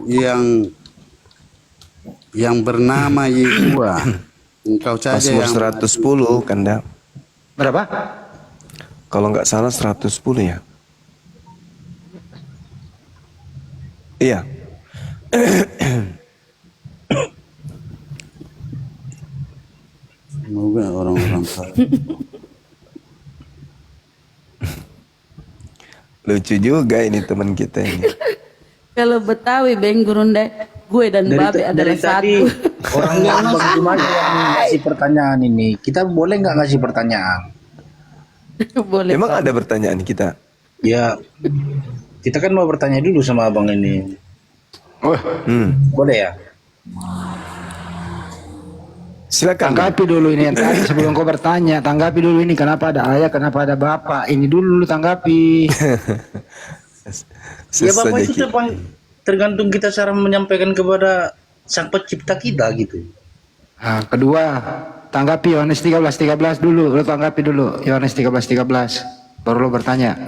yang bernama Yeshua. Engkau saja Mazmur yang 110 kan dah. Berapa? Kalau nggak salah 110 ya. Iya. semoga orang-orang tahu. Lucu juga ini teman kita ini. Kalau Betawi Beng Gurunda, gue dan Babe adalah tadi satu. orang Bang Juna yang ngasih pertanyaan ini. Kita boleh nggak ngasih pertanyaan? Boleh. Emang Pak. ada pertanyaan kita? Ya, kita kan mau bertanya dulu sama abang ini. Boleh ya? Silakan. Tanggapi dulu ini yang tadi sebelum kau bertanya. Tanggapi dulu ini kenapa ada ayah, kenapa ada bapak. Ini dulu tanggapi. Ya Bapak itu tergantung kita cara menyampaikan kepada sang pencipta kita gitu. Nah, kedua, tanggapi Yohanes 13:13 dulu. Lo tanggapi dulu Yohanes 13:13. Baru lo bertanya.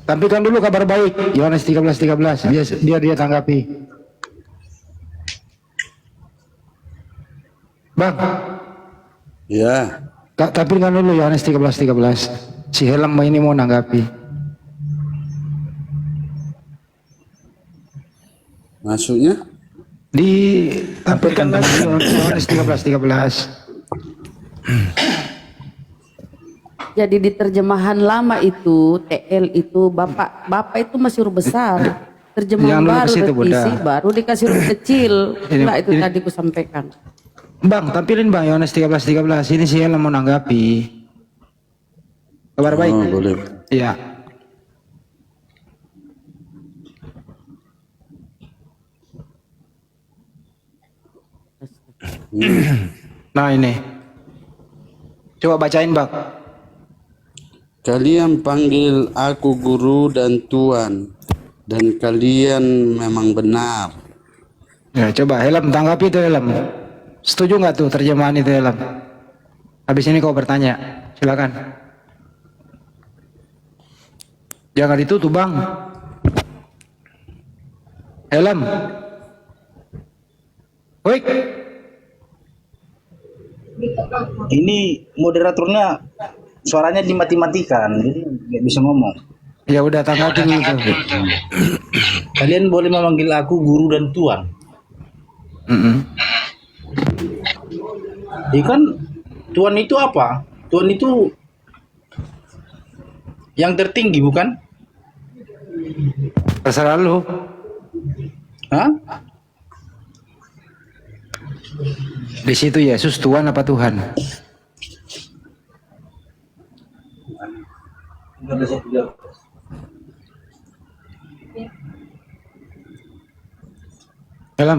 Tampilkan dulu kabar baik Yohanes 13:13. Dia tanggapi. Bang, Ya, tampilkan dulu Yohanes 13:13. Si Helm ini mau nanggapi. maksudnya Ditampilkan dulu Yohanes 13:13. Jadi di terjemahan lama itu TL itu bapak itu masih huruf besar. Terjemahan Jangan dulu baru ke situ, Bunda. revisi baru dikasih huruf kecil. Nah itu ini- tadi ku sampaikan. Bang, tampilin Bang Yohanes 13:13. Ini si Helm mau nanggapi. Kabar baik. boleh. Iya. Nah ini. Coba bacain Bang. Kalian panggil aku guru dan tuan, dan kalian memang benar. Ya coba Helm tanggapi itu Helm. Setuju nggak tuh terjemahan itu Helm? Habis ini kau bertanya. Silakan. Jangan ditutup Bang. Helm. Woi. Ini moderatornya suaranya dimati-matikan, jadi nggak bisa ngomong. Ya udah tanggapi dulu tuh. Kalian boleh memanggil aku guru dan tuan. Kan tuan itu apa? Tuan itu yang tertinggi bukan? Terserah lu. Hah? Di situ Yesus Tuhan apa Tuhan? Dalam.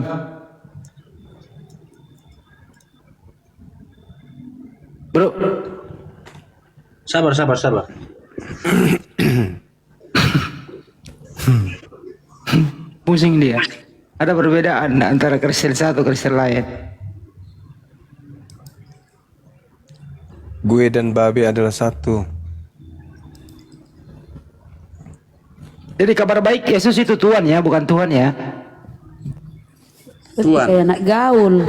Bro, Sabar. pusing dia. Ada perbedaan antara Kristen satu Kristen lain. Gue dan Babe adalah satu. Jadi kabar baik Yesus itu Tuhan ya, bukan Tuhan ya. Tuhan. Kayak anak gaul.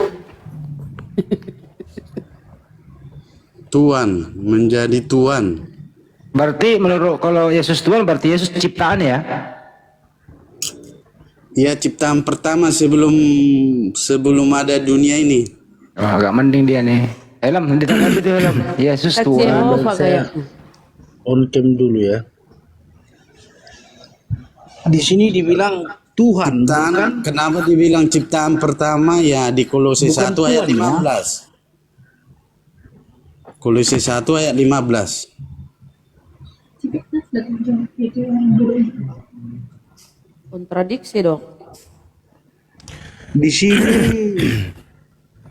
Tuhan, menjadi Tuhan. Berarti menurut kalau Yesus Tuhan berarti Yesus ciptaan ya. Ya, ciptaan pertama sebelum ada dunia ini. Oh, agak mending dia nih. Helm, ditanggapi itu Helm. Yesus Kak Tuhan. Jehova kayak. On cam dulu ya. Di sini dibilang Tuhan, Ciptaan, bukan? kenapa dibilang ciptaan pertama? Ya di Kolose Bukan 1 ayat Tuhan, ya. 15. Kolose 1 ayat 15. Kontradiksi dong. Di sini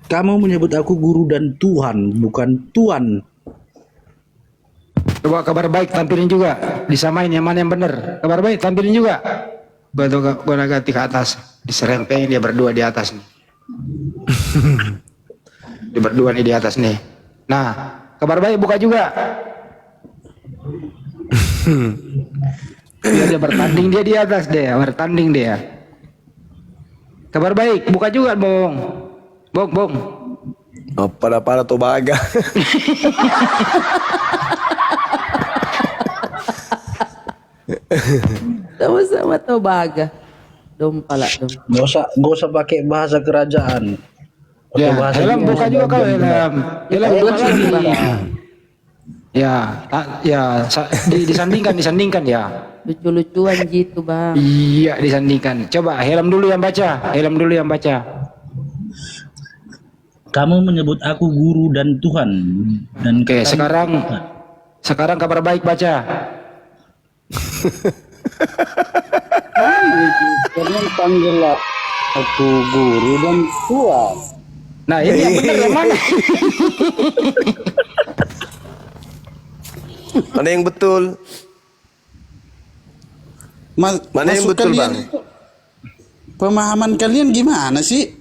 kamu menyebut aku guru dan Tuhan, bukan Tuan. Coba kabar baik tampilin juga. Disamain yang mana yang benar. Kabar baik tampilin juga. Gua ganti ke atas. Diserempengin dia berdua di atas nih. Dia berdua nih di atas nih. Nah, kabar baik buka juga. Dia bertanding dia di atas dia, bertanding dia. Kabar baik buka juga, Bong. Bong. Oh, pada Tobaga. Sama-sama Tobaga. Dom pala dom. Nggak usah pakai bahasa kerajaan. Pakai Ya, bahasa Helm dunia buka juga kau sebagian benar. Helm buka lagi. Disandingkan ya. Lucu-lucuan gitu bang. Iya, disandingkan. Coba Helm dulu yang baca. Kamu menyebut aku guru dan Tuhan. Dan Oke, sekarang kabar baik baca. Kalian panggil aku guru dan Tuhan. Nah, ini yang benar yang mana? Mana yang betul? Mana yang Maksud betul, kalian, Bang? Pemahaman kalian gimana sih?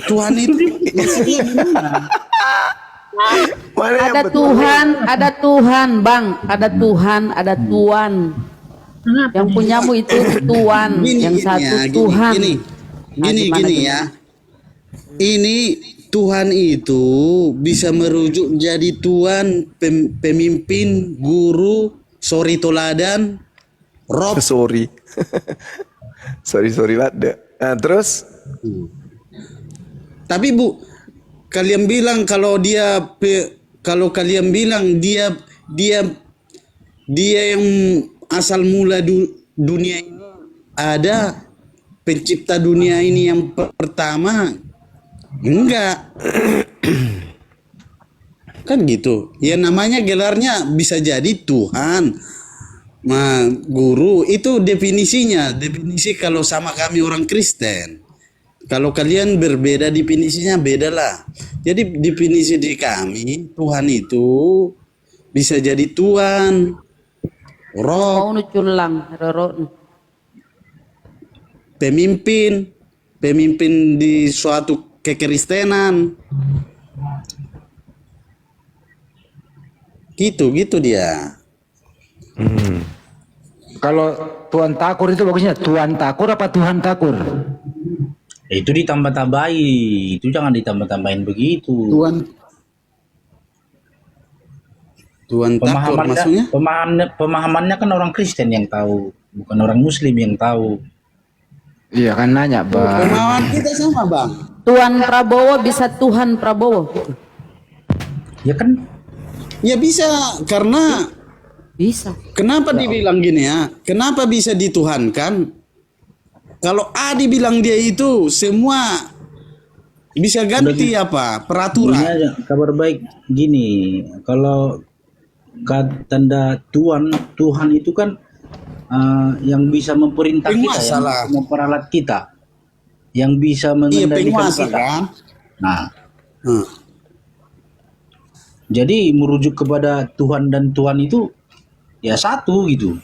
Tuhan itu maksudnya gimana? Mana yang Ada betul? Tuhan, ada Tuhan bang. Ada Tuhan, ada Tuan. Yang punyamu itu Tuan. Yang satu Tuhan. Gini ya. Ini Tuhan itu bisa merujuk jadi Tuhan, pemimpin, guru, sori toladan, rob. Sorry ada. Nah, terus Tapi Bu, kalian bilang kalau kalian bilang dia yang asal mula dunia ini, ada pencipta dunia ini yang pertama. Enggak. Kan gitu. Ya namanya gelarnya bisa jadi Tuhan. Nah, guru itu definisinya. Definisi kalau sama kami orang Kristen. Kalau kalian berbeda definisinya beda lah. Jadi definisi di kami Tuhan itu bisa jadi Tuhan, roh, Mau nuculang, roro. pemimpin di suatu kekristenan. Gitu dia. Kalau Tuhan Takur itu bagusnya Tuhan Takur apa Tuhan Takur? Itu ditambah-tambahi. Itu jangan ditambah-tambahin begitu. Tuhan Takur maksudnya? Pemahamannya kan orang Kristen yang tahu, bukan orang Muslim yang tahu. Iya kan nanya, Bang. Pemahaman kita sama, Bang. Tuan Prabowo bisa Tuhan Prabowo. Ya kan? Ya bisa, karena Bisa. kenapa dibilang gini ya? Kenapa bisa dituhankan? Kalau A dibilang dia itu semua bisa ganti apa Gini peraturan. aja, kabar baik gini, kalau tanda Tuhan itu kan yang bisa memerintah kita, Penguasa yang lah. bisa memperalat kita, yang bisa Iya, mengendalikan penguasa kita. kan. Nah, Hmm. jadi merujuk kepada Tuhan dan Tuhan itu ya satu gitu.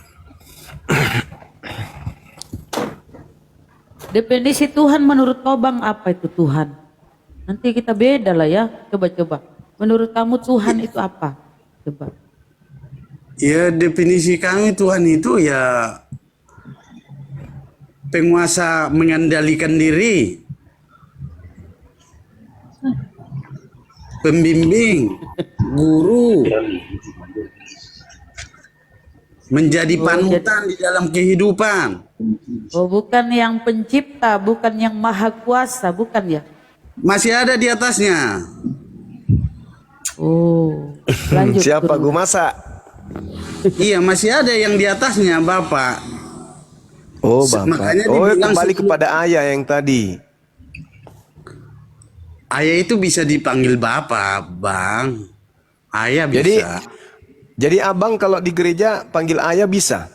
Definisi Tuhan menurut kau Bang apa itu Tuhan? Nanti kita beda lah ya. Coba-coba. Menurut kamu Tuhan itu apa? Coba. Ya definisi kami Tuhan itu ya penguasa mengendalikan diri, pembimbing, guru, menjadi panutan di dalam kehidupan. Oh, bukan yang pencipta, bukan yang maha kuasa, bukan ya? Masih ada di atasnya. Oh, lanjut. Siapa guru. gua masa? Iya, masih ada yang di atasnya, Bapak. Oh, Bapak. Makanya Oh, dibilang kembali sebelum- kepada ayah yang tadi. Ayah itu bisa dipanggil Bapak, Bang. Ayah bisa. Jadi abang kalau di gereja panggil ayah bisa?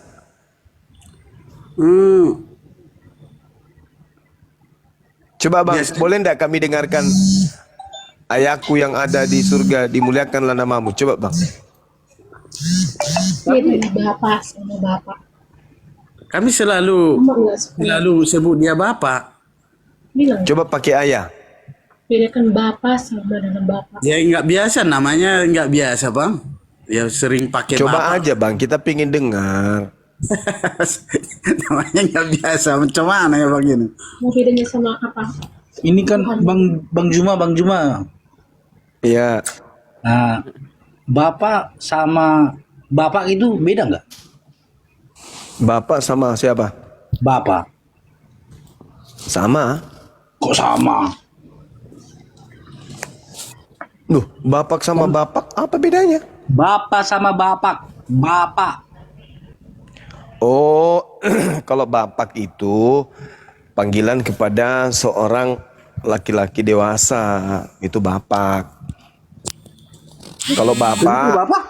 Coba bang, boleh enggak kami dengarkan ayahku yang ada di surga, dimuliakanlah namamu. Coba bang. Bapak sama Bapak. Kami selalu sebut dia Bapak. Bilang, Coba pakai ayah. bedakan Bapak sama dengan Bapak. Ya nggak biasa, namanya nggak biasa, Bang. Ya sering pakai Coba Bapak. aja bang, kita pingin dengar. Namanya nggak biasa. Macam mana ya Bang ini? Mau bedanya sama apa? Ini kan Bang Juma. Iya. Nah, Bapak sama Bapak itu beda nggak? Bapak sama siapa? Bapak. Sama. Kok sama? Loh, bapak sama bapak apa bedanya? Bapak sama Bapak. Bapak. Oh, kalau bapak itu panggilan kepada seorang laki-laki dewasa, itu bapak. Kalau bapak,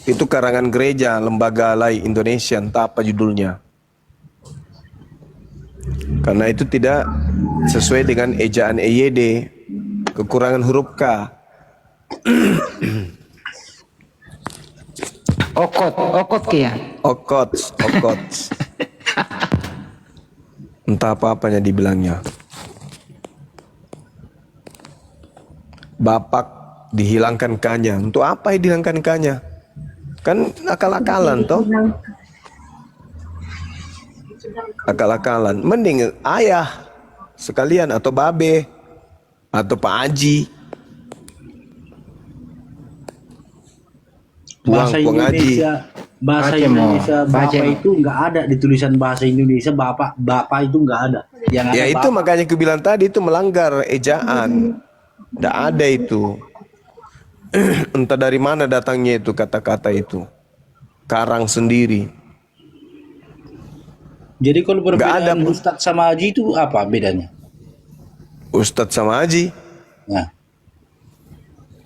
itu karangan gereja, Lembaga Alai Indonesia, entah apa judulnya. Karena itu tidak sesuai dengan ejaan EYD, kekurangan huruf K. Okot ya. Okot. Entah apa-apanya dibilangnya. Bapak dihilangkan K-nya. Untuk apa dihilangkan K-nya? Kan akal-akalan toh. Akal-akalan. Mending ayah sekalian atau babe atau Pak Haji. Bahasa Puang Haji. Indonesia Bapak itu nggak ada di tulisan bahasa Indonesia. Bapak itu nggak ada. Yang Ya ada itu Bapak. makanya aku bilang tadi itu melanggar ejaan. Tidak ada itu. Entah dari mana datangnya itu kata-kata itu. Karang sendiri. Jadi kalau Nggak ada, perbedaan Ustadz sama Haji itu apa bedanya? Ustadz sama Haji. Nah,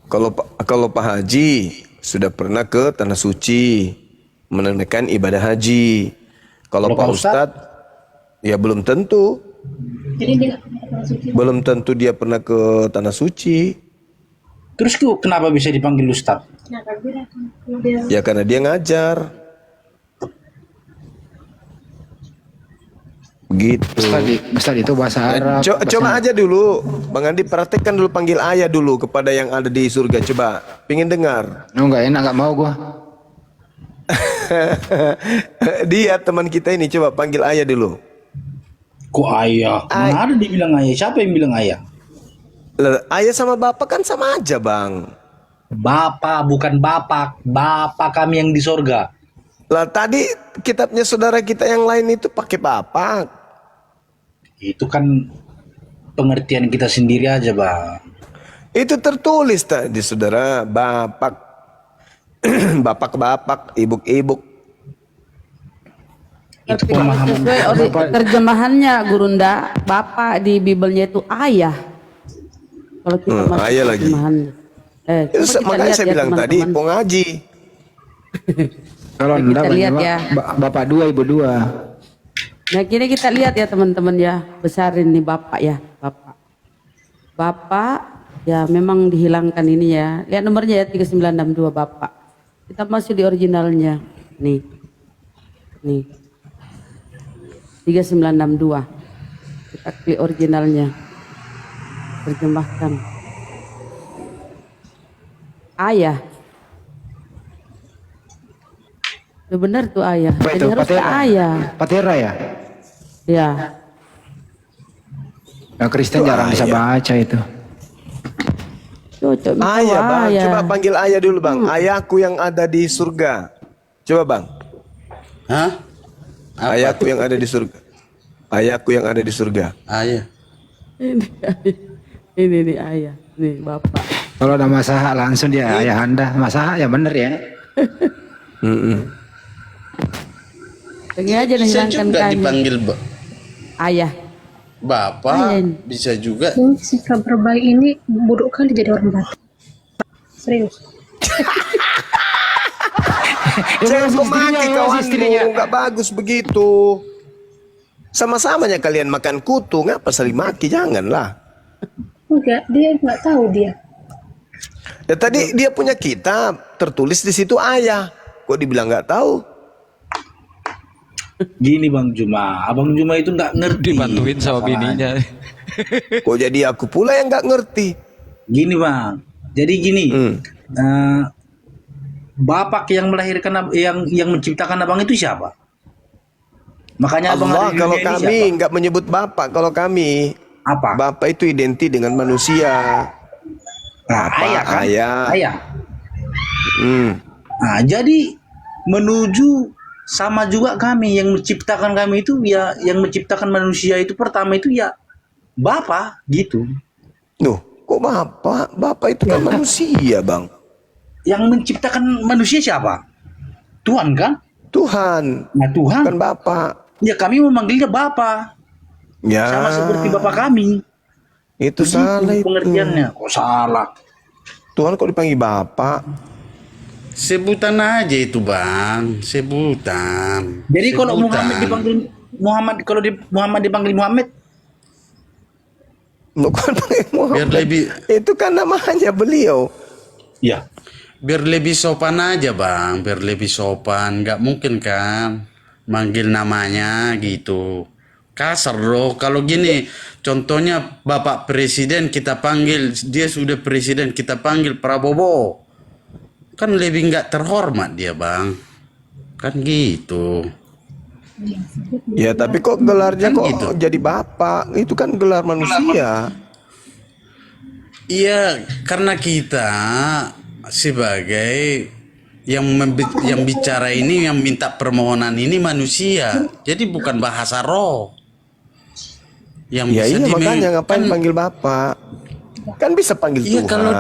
Kalau Pak Haji sudah pernah ke Tanah Suci menunaikan ibadah haji. Kalau Pak Ustadz ya belum tentu. Jadi dia nggak pernah ke suci. Belum tentu dia pernah ke Tanah Suci. terus kenapa bisa dipanggil Ustadz? Kenapa beda kan? Kalau dia Ya karena dia ngajar. Begitu. Ustaz itu bahasa Arab. Coba aja dulu, Bang Andi praktekkan dulu panggil ayah dulu kepada yang ada di surga. Coba, pingin dengar. Enggak enak, enggak mau gua. Dia teman kita ini coba panggil ayah dulu. Kok ayah? Mana ada dibilang ayah? Siapa yang bilang ayah? Ayah sama bapak kan sama aja bang. Bapak bukan bapak. Bapak kami yang di sorga. Lah tadi kitabnya saudara kita yang lain itu pakai bapak. Itu kan pengertian kita sendiri aja bang. Itu tertulis tadi saudara, bapak. Bapak-bapak, ibuk-ibuk. Itu Tapi kalau pemahaman. sesuai terjemahannya Gurunda, Bapak di Bibelnya itu ayah. Kalau kita masuk ayah lagi. terjemahannya. Coba kita Makanya lihat saya ya bilang tadi, teman-teman. mau ngaji. Kalau Kita enggak lihat Pak, ya. Bapak 2 Ibu 2. Nah kini kita lihat ya teman-teman ya, besarin nih Bapak ya, Bapak. Bapak ya memang dihilangkan ini ya. Lihat nomornya ya 3962 Bapak. Kita masuk di originalnya. Nih. Nih. 3962. Kita klik originalnya. Terjemahkan. Ayah. Ya benar tuh ayah. Apa Jadi itu? harus ke Patera? ayah. Patera ya? Ya. Nah, Kristen Itu jarang bisa ayah. baca itu. Cocok nih Ayah sama bang, ayah. coba panggil ayah dulu bang. Ayahku yang ada di surga. Coba bang. Hah? Apa Ayahku tuh? yang ada di surga. Ayahku yang ada di surga. Ayah. Ini ayah. Ini nih ayah. Nih Bapak. Kalau nama Saha langsung dia ayah Anda. Mas Saha ya bener ya. Pengen aja nih Bisa hilangkan juga kami. dipanggil Ayah. Bapak, Ayah. bisa juga. Ini si kabar baik ini buruk kali jadi orang Batak. Serius. Jangan kau istrinya, maki masih istrinya. kawanmu, nggak bagus begitu. Sama-samanya kalian makan kutu, ngapa saling maki? Janganlah. Enggak, dia nggak tahu dia. Ya tadi dia punya kitab, tertulis di situ ayah. Kok dibilang nggak tahu? Gini Bang Juma, Abang Juma itu nggak ngerti. Dibantuin sama masalahnya. bininya. Kok jadi aku pula yang nggak ngerti? Gini Bang, jadi gini, Bapak yang melahirkan, yang menciptakan Abang itu siapa? Makanya Abang Allah, ada di kalau dunia ini kami siapa? nggak menyebut bapak, kalau kami Apa? bapak itu identik dengan manusia. Nah, Bapak, ayah kan? ayah. Ayah. Hmm. Nah, jadi menuju sama juga kami yang menciptakan kami itu ya, yang menciptakan manusia itu pertama itu ya Bapak gitu. Loh, kok bapak? Bapak itu kan manusia bang. Yang menciptakan manusia siapa? Tuhan kan? Tuhan, Nah Tuhan. kan bapak. Ya kami memanggilnya Bapak. Ya. Sama seperti Bapak kami. Itu Begitu salah itu. pengertiannya. Kok salah? Tuhan kok dipanggil bapak? Sebutan aja itu bang, sebutan. Jadi kalau Sebutan. Muhammad dipanggil Muhammad, kalau Muhammad dipanggil Muhammad, Bukan panggil Muhammad. Biar lebih, Itu kan namanya beliau. ya. biar lebih sopan aja bang, biar lebih sopan. Nggak mungkin kan manggil namanya gitu. Kasar loh. Kalau gini, contohnya Bapak Presiden kita panggil, dia sudah Presiden kita panggil Prabowo. Kan lebih nggak terhormat dia bang. Kan gitu. Ya tapi kok gelarnya Kan kok gitu. jadi bapak? Itu kan gelar manusia. Iya, karena kita sebagai yang bicara ini, yang minta permohonan ini manusia. Jadi bukan bahasa roh. Yang Ya bisa iya makanya ngapain kan- panggil bapak? Kan bisa panggil Iya, Tuhan. kalau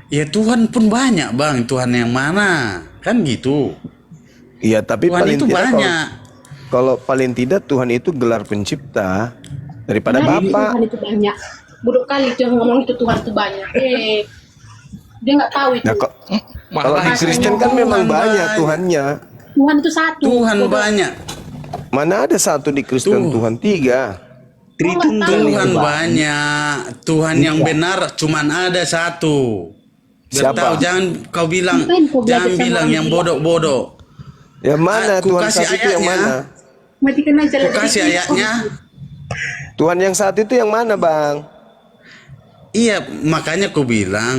Ya Tuhan pun banyak bang. Tuhan yang mana? Kan gitu. Iya tapi Tuhan paling itu tidak banyak. kalau paling tidak Tuhan itu gelar pencipta daripada Nah, bapak. Tuhan itu banyak. Buruk kali itu yang ngomong itu Tuhan itu banyak. Dia nggak tahu itu. Nah, kalau di Kristen kan memang banyak Tuhannya. Tuhan itu satu. Tuhan Bodoh. banyak. Mana ada satu di Kristen Tuhan 3. Tritunggal Tuhan itu, Bang. banyak. Tuhan yang benar cuman ada satu. Biar Siapa? tahu, jangan kau bilang, Ngapain kau belajar jangan sama bilang orang yang gila? bodoh-bodoh. Yang mana Aku Tuhan kasih satu itu yang ayatnya. mana? Matikan aja Aku lagi. kasih ayatnya. Tuhan yang satu itu yang mana bang? Iya, makanya aku bilang,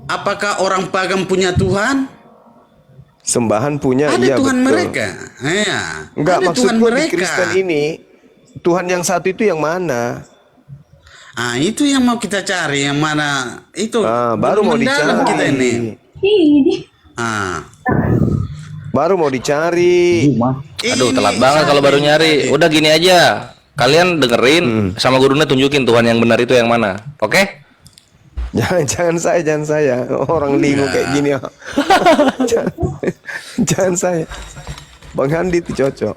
apakah orang pagan punya Tuhan? Sembahan punya Ada iya Tuhan betul. mereka. Iya. Enggak Ada maksud Tuhan gua di mereka. Kristen ini Tuhan yang satu itu yang mana? Ah, itu yang mau kita cari, yang mana itu. Baru mau mendalam dicari. kita ini. Ini. Ah. Baru mau dicari. Aduh, telat banget kalau baru nyari. Udah gini aja. Kalian dengerin sama gurunya tunjukin Tuhan yang benar itu yang mana. Oke? Jangan saya. Orang lingu kayak gini. Jangan. Jangan saya. Bang Handi itu cocok.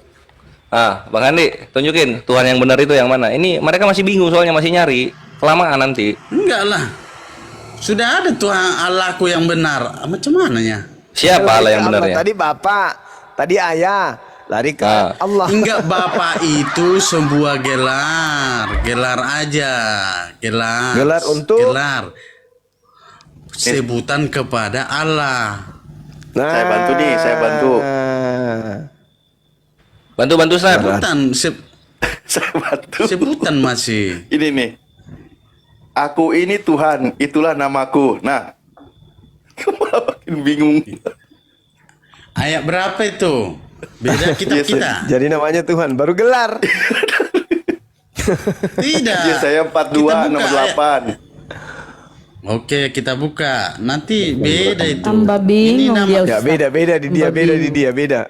Ah, Bang Andi, tunjukin Tuhan yang benar itu yang mana. Ini mereka masih bingung soalnya, masih nyari. Kelamaan nanti. Enggak lah. Sudah ada Tuhan Allahku yang benar. Macam mananya? Siapa Allah yang benar ya? Tadi bapak, tadi ayah, lari ke Allah. Enggak, Bapak itu sebuah gelar aja, Gelar untuk? gelar sebutan kepada Allah. Nah, Saya bantu nih, saya bantu. Bantu Ustaz. Sebutan, Saya bantu. sebutan masih. Ini nih. Aku ini Tuhan, itulah namaku. Nah, malah makin bingung. Ayat berapa itu? Beda kita. Jadi namanya Tuhan, baru gelar. Tidak. Ya, saya 42 nomor 8. Oke, kita buka. Nanti beda itu. Tambah bingung nama, dia, Ya Ustaz. beda di dia, beda.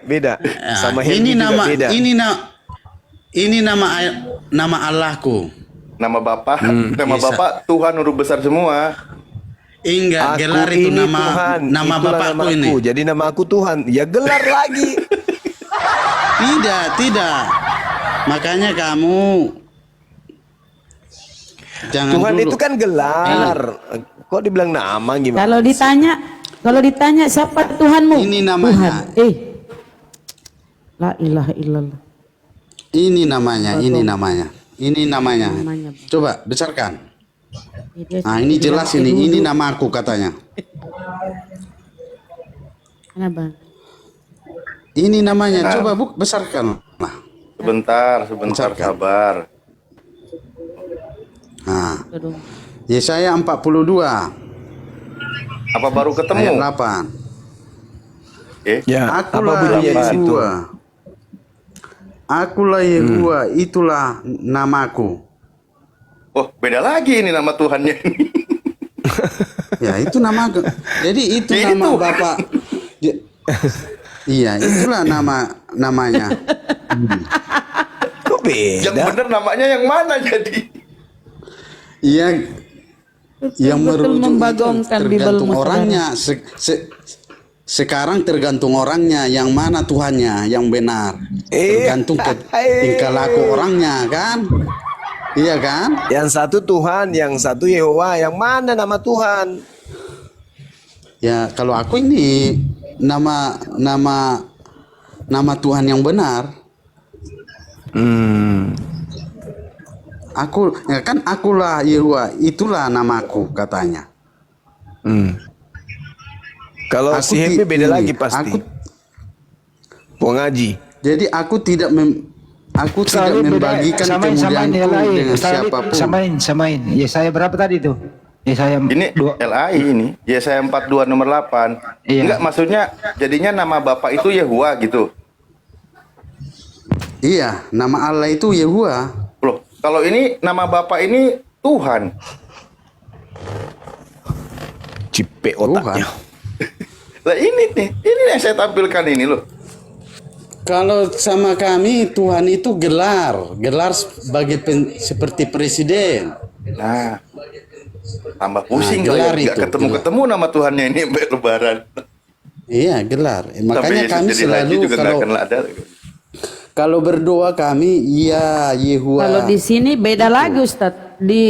Ya, Sama ini Hendy juga nama, beda. ini nama Allahku. Nama Bapak, nama bisa. Bapak Tuhan huruf besar semua. Enggak, Aku gelar itu ini nama Tuhan, nama itulah bapakku namaku. ini. Jadi nama aku Tuhan. Ya gelar lagi. Tidak. Makanya kamu jangan Tuhan dulu. itu kan gelar. Kok dibilang nama gimana? Kalau ditanya siapa Tuhanmu? Ini namanya. Tuhan. La ilaha illallah. Ini namanya. Namanya, Bang. Coba besarkan. Dia Nah, ini jelas ini. Ini nama aku katanya. Mana, Bang? Ini namanya. Coba besarkan. Nah, Sebentar, Bentarkan. sabar. nah. Aduh. Yesaya 42 Apa baru ayat ketemu? 8. Ya, apa Akulah bunyinya di situ? Yehua. Akulah Yehua, itulah namaku. Oh, beda lagi ini nama Tuhannya ini. Ya, itu nama. Jadi itu Ya, nama itu. Bapak. Iya, itulah namanya. Kok Yang beda? benar namanya yang mana jadi? Iya, yang Betul merujuk itu membagongkan tergantung Bibelmu, orangnya. Sekarang tergantung orangnya, yang mana Tuhannya yang benar. Tergantung ke tingkah laku orangnya, kan? Iya kan? Yang satu Tuhan, yang satu Yehova. Yang mana nama Tuhan? Ya, kalau aku ini nama Tuhan yang benar. Aku ya kan akulah Yehova, itulah namaku katanya. Kalau Aku si Happy beda ini, lagi pasti. Mau ngaji. Jadi aku tidak membagikan kemuliaanku dengan siapapun. Samain. Ya saya berapa tadi tuh? Ya saya Ini LAI ini, Yesaya 42 nomor 8. Iya. Enggak, maksudnya jadinya nama Bapak itu Yehua gitu. Iya, nama Allah itu Yehova. Loh, kalau ini nama Bapak ini Tuhan. Cipe otaknya. Lah ini nih yang saya tampilkan ini loh. Kalau sama kami Tuhan itu gelar sebagai seperti presiden. Nah, tambah pusing kalau gelar nggak itu, ketemu nama Tuhannya ini sampai Lebaran. Iya, gelar. Makanya Sampai Yesus kami jadi haji selalu juga nggak akan ada. kalau berdoa kami ya Yehova. Kalau di sini beda lagi, Ustaz. Di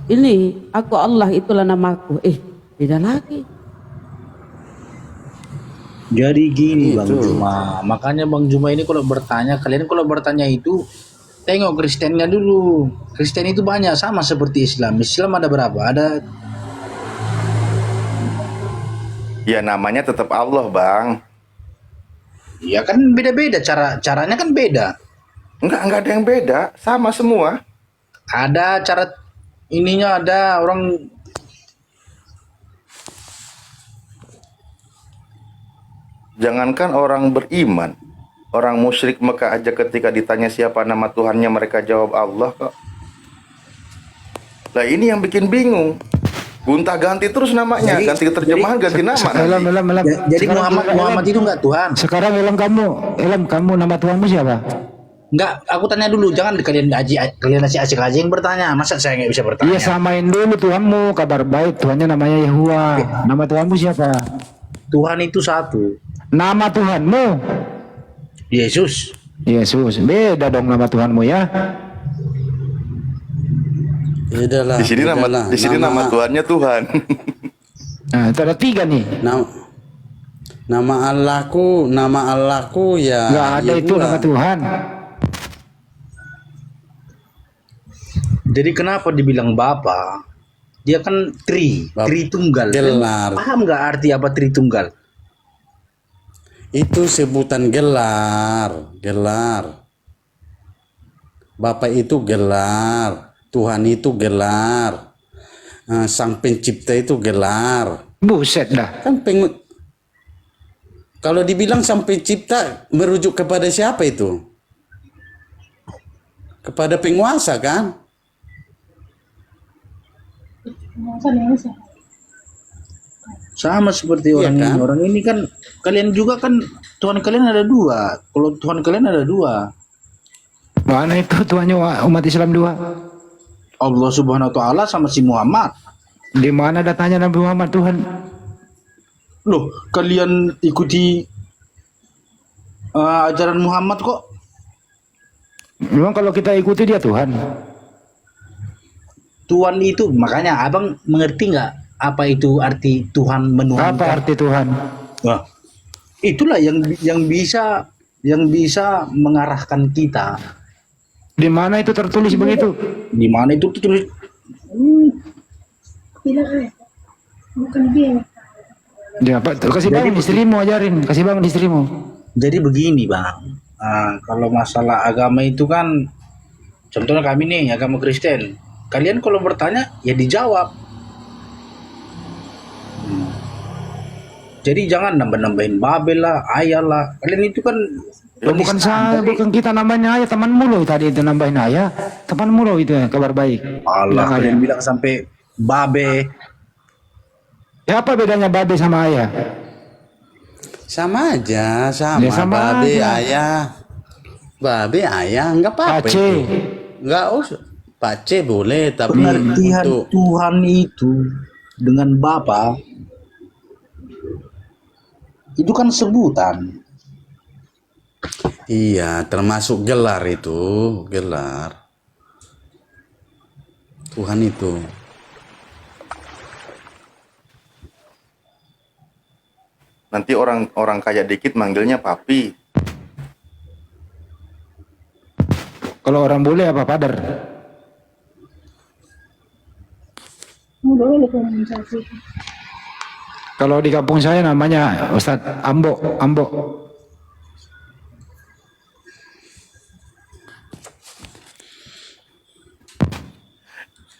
ini aku Allah, itulah namaku. Beda lagi. Jadi gini Bang Itu. Juma, makanya Bang Juma ini kalau bertanya, kalian kalau bertanya itu tengok Kristennya dulu. Kristen itu banyak sama seperti Islam. Islam ada berapa? Ada Ya namanya tetap Allah, Bang. ya kan beda-beda caranya kan beda. Enggak ada yang beda, sama semua. Ada cara ininya, ada orang Jangankan orang beriman, orang musyrik Mekah aja ketika ditanya siapa nama Tuhannya mereka jawab Allah kok. Lah ini yang bikin bingung. Gonta-ganti terus namanya, ganti terjemahan, ganti nama. Elam. jadi Sekarang Muhammad itu enggak Tuhan. Sekarang kamu nama Tuhanmu siapa? Enggak, aku tanya dulu, jangan kalian asik aja yang bertanya. Masa saya nggak bisa bertanya? Iya, samain dulu Tuhanmu, kabar baik. Tuhannya namanya Yehova. Nama Tuhanmu siapa? Tuhan itu satu. Nama Tuhanmu. Yesus. Yesus. Beda dong nama Tuhanmu ya. Bedalah. Di sini nama Tuhannya Tuhan. Nah, itu ada 3 nih. Nama Allahku ya. Nggak ada itu Yehuda. nama Tuhan. Jadi kenapa dibilang Bapa? Dia kan Tritunggal. Gelar. Paham nggak arti apa Tritunggal? Itu sebutan gelar. Bapa itu gelar. Tuhan itu gelar. Sang pencipta itu gelar. Buset dah. Kan kalau dibilang sang pencipta merujuk kepada siapa itu? Kepada penguasa kan? Sama seperti orang Iya kan? ini. Orang ini kan kalian juga kan Tuhan kalian ada 2. Kalau Tuhan kalian ada 2. Mana itu Tuhannya umat Islam 2? Allah Subhanahu wa taala sama si Muhammad. Di mana datanya Nabi Muhammad Tuhan? Loh, kalian ikuti ajaran Muhammad kok? Memang kalau kita ikuti dia Tuhan. Tuhan itu, makanya abang mengerti nggak apa itu arti Tuhan menuhankan? Apa arti Tuhan? Wah, itulah yang bisa mengarahkan kita. Di mana itu tertulis begitu? Di mana itu tertulis? Bukan dia. Ya, Pak, kasih bangun istrimu, ajarin. Kasih bangun istrimu. Jadi begini bang, kalau masalah agama itu kan, contohnya kami nih agama Kristen. Kalian kalau bertanya ya dijawab. Jadi jangan nambah-nambahin Babel lah, ayah lah. Kalian itu kan Bukan saya, bukan kita namanya ayah, temanmu loh tadi itu nambahin ayah. Temanmu loh itu ya, kabar baik. Allah, kalian bilang sampai babe. Ya apa bedanya babe sama ayah? Sama aja, sama. Ya, sama babe aja. ayah. Babe ayah enggak apa-apa Pace. itu. Enggak usah. Pace boleh, tapi Pengertian untuk Tuhan itu dengan Bapa itu kan sebutan. iya, termasuk gelar itu, gelar. Tuhan itu. Nanti orang kaya dikit manggilnya papi. Kalau orang bule apa padar? Kalau di kampung saya namanya Ustadz Ambo.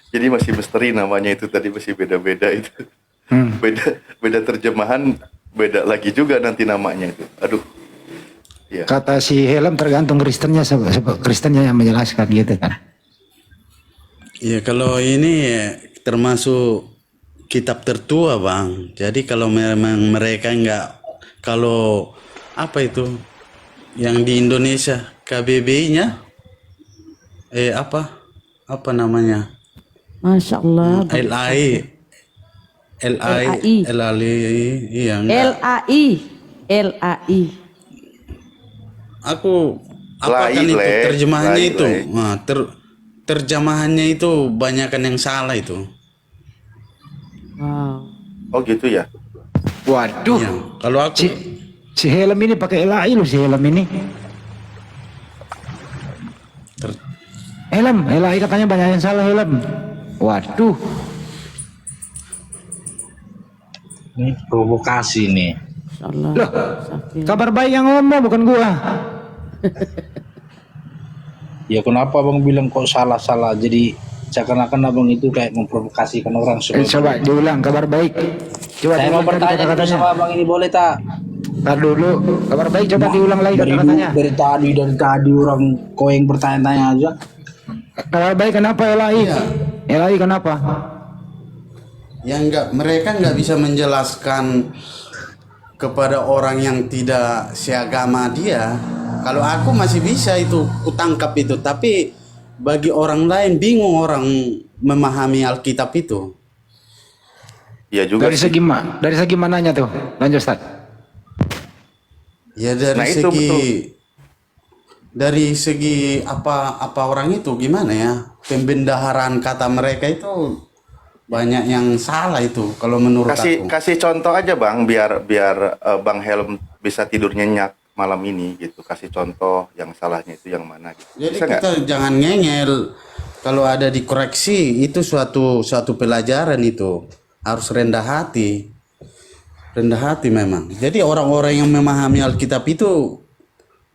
Jadi masih misteri namanya itu tadi, masih beda-beda itu. Beda terjemahan, beda lagi juga nanti namanya itu. Aduh. Ya. Kata si Helm tergantung Kristennya, Kristennya yang menjelaskan gitu kan. Ya kalau ini termasuk kitab tertua bang. Jadi kalau memang mereka enggak, kalau apa itu yang di Indonesia KBBI-nya apa namanya? Masya Allah. LAI iya enggak. LAI. Aku apakan itu terjemahannya itu? Nah, terjemahannya itu banyakan yang salah itu. Wow. Oh gitu ya. Waduh. Ya, kalau aku Si Helm ini pakai LAI loh, si Helm ini. Helm, LAI katanya banyak yang salah Helm. Waduh. Ini provokasi nih. Allah. Loh, kabar baik yang ngomong bukan gua. Ya kenapa abang bilang kok salah-salah? Jadi seakan-akan abang itu kayak memprovokasikan orang. Coba diulang kabar baik. Coba Saya mau diulang lagi bertanya dulu kata-katanya. sama abang ini, boleh tak? Tar dulu, kabar baik coba diulang lagi kata-katanya. Dari tadi orang kau yang bertanya-tanya aja. Kabar baik kenapa LAI? LAI kenapa? mereka nggak bisa menjelaskan kepada orang yang tidak seagama dia. Kalau aku masih bisa itu kutangkap itu, tapi bagi orang lain bingung orang memahami Alkitab itu. Ya juga. Dari segi mananya tuh? Lanjut Ustaz. Ya dari Nah, itu segi betul. dari segi apa orang itu gimana ya? Pembendaharaan kata mereka itu banyak yang salah itu kalau menurut aku. Kasih contoh aja Bang, biar biar Bang Helm bisa tidur nyenyak malam ini gitu. Kasih contoh yang salahnya itu yang mana gitu. Jadi Bisa nggak? kita jangan ngengel. Kalau ada dikoreksi itu suatu pelajaran itu. Harus rendah hati. Rendah hati memang. Jadi orang-orang yang memahami Alkitab itu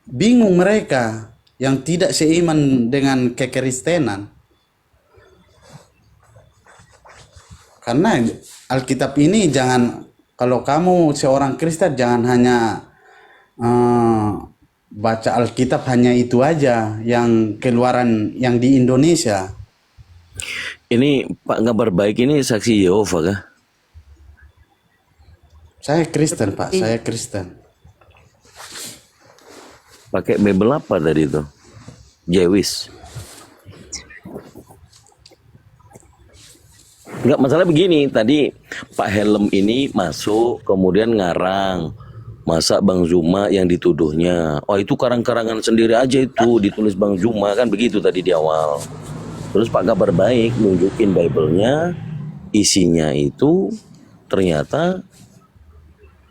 bingung mereka yang tidak seiman dengan kekristenan. Karena Alkitab ini jangan, kalau kamu seorang Kristen jangan hanya baca Alkitab hanya itu aja yang keluaran yang di Indonesia. Ini Pak Kabar Baik ini saksi Yehova kah? Saya Kristen Pak, saya Kristen. Pakai Bible apa tadi itu? Jewis. Enggak, masalah begini, tadi Pak Helm ini masuk kemudian ngarang. Masa Bang Zuma yang dituduhnya, oh itu karang-karangan sendiri aja itu, ditulis Bang Zuma, kan begitu tadi di awal. Terus Pak Kabar Baik nunjukin Bible-nya, isinya itu ternyata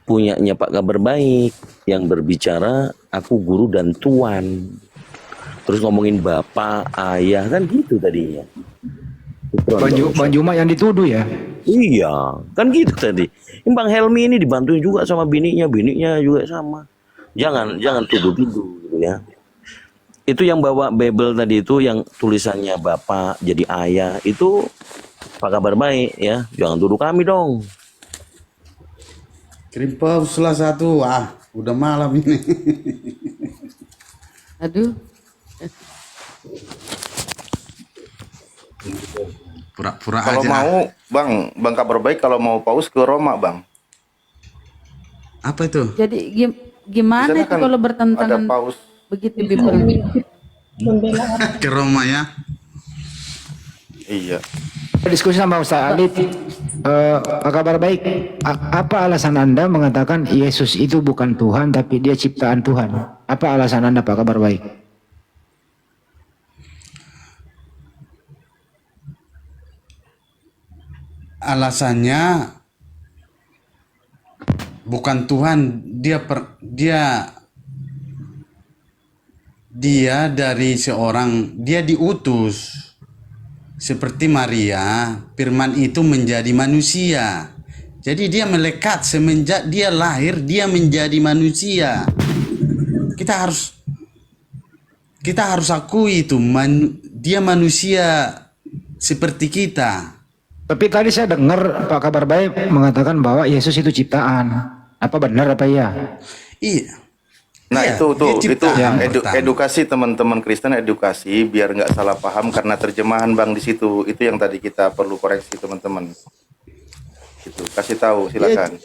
punyanya Pak Kabar Baik yang berbicara aku guru dan tuan. Terus ngomongin bapak, ayah, kan gitu tadinya. Bang Juma yang dituduh ya. Iya, kan gitu tadi. Ini Bang Helmi ini dibantuin juga sama bininya juga sama. Jangan tuduh-tuduh gitu ya. Itu yang bawa Bible tadi itu yang tulisannya bapak jadi ayah itu Pak Kabar Baik ya. Jangan tuduh kami dong. Kirim paus lah satu. Udah malam ini. Aduh. Pura-pura Kalau aja. mau Bang Kabar Baik kalau mau paus ke Roma Bang. Apa itu? Jadi Di gimana sana itu kan kalau ada bertentangan paus. begitu Bible? Membela Ke Roma ya. Iya. Diskusi sama Ustaz Alif. Pak Kabar Baik, apa alasan Anda mengatakan Yesus itu bukan Tuhan tapi dia ciptaan Tuhan? Apa alasan Anda Pak Kabar Baik? Alasannya bukan Tuhan, dia dari seorang, dia diutus seperti Maria. Firman itu menjadi manusia, jadi dia melekat semenjak dia lahir, dia menjadi manusia. Kita harus akui itu, dia manusia seperti kita. Tapi tadi saya dengar Pak Kabar Baik mengatakan bahwa Yesus itu ciptaan. Apa benar apa iya? Iya. Nah Iya, itu dia ciptaan pertama. edukasi teman-teman Kristen, edukasi biar nggak salah paham karena terjemahan Bang di situ itu yang tadi kita perlu koreksi teman-teman. Gitu, kasih tahu silakan.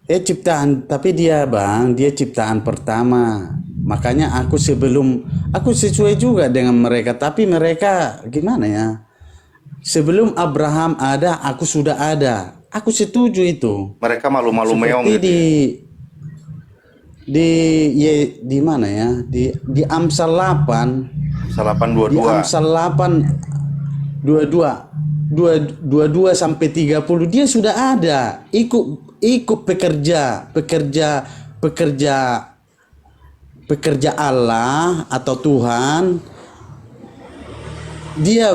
Ciptaan, tapi dia ciptaan pertama. Makanya aku sesuai juga dengan mereka, tapi mereka gimana ya? Sebelum Abraham ada, aku sudah ada. Aku setuju itu. Mereka malu-malu meong Seperti gitu. di mana ya? Di Amsal 8. Amsal 8:22. Di Amsal 8 22 sampai 30 dia sudah ada. Ikut pekerja Allah atau Tuhan, dia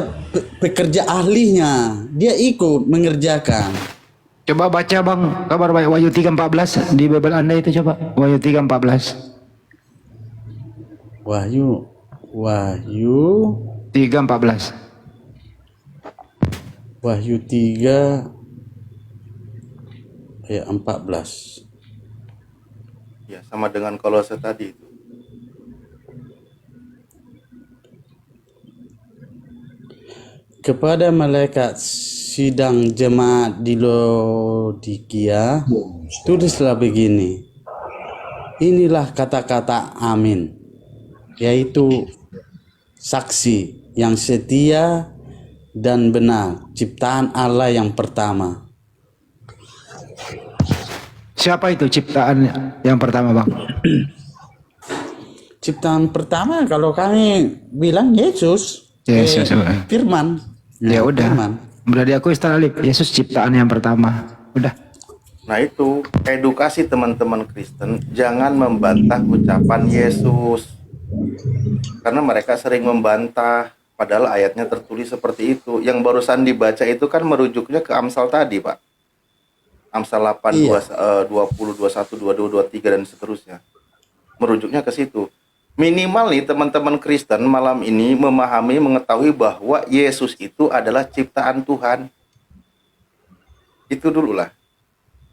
pekerja ahlinya, dia ikut mengerjakan. Coba baca Bang Kabar Baik Wahyu 3:14 di Bible Anda itu, coba Wahyu 3:14. Wahyu 3:14. Wahyu 3 ayat 14. Ya sama dengan Kolose tadi itu. Kepada malaikat sidang jemaat di Laodikia, tulislah begini. Inilah kata-kata amin, yaitu saksi yang setia dan benar, ciptaan Allah yang pertama. Siapa itu ciptaan yang pertama, Bang? Ciptaan pertama kalau kami bilang Yesus. Yesus. Firman. Ya udah. Firman. Berarti aku istalip. Yesus ciptaan yang pertama. Udah. Nah itu edukasi teman-teman Kristen, jangan membantah ucapan Yesus. Karena mereka sering membantah, padahal ayatnya tertulis seperti itu. Yang barusan dibaca itu kan merujuknya ke Amsal tadi, Pak. Amsal 8, Iya. 20, 21, 22, 23 dan seterusnya. Merujuknya ke situ. Minimal nih teman-teman Kristen malam ini memahami, mengetahui bahwa Yesus itu adalah ciptaan Tuhan. Itu dulu lah.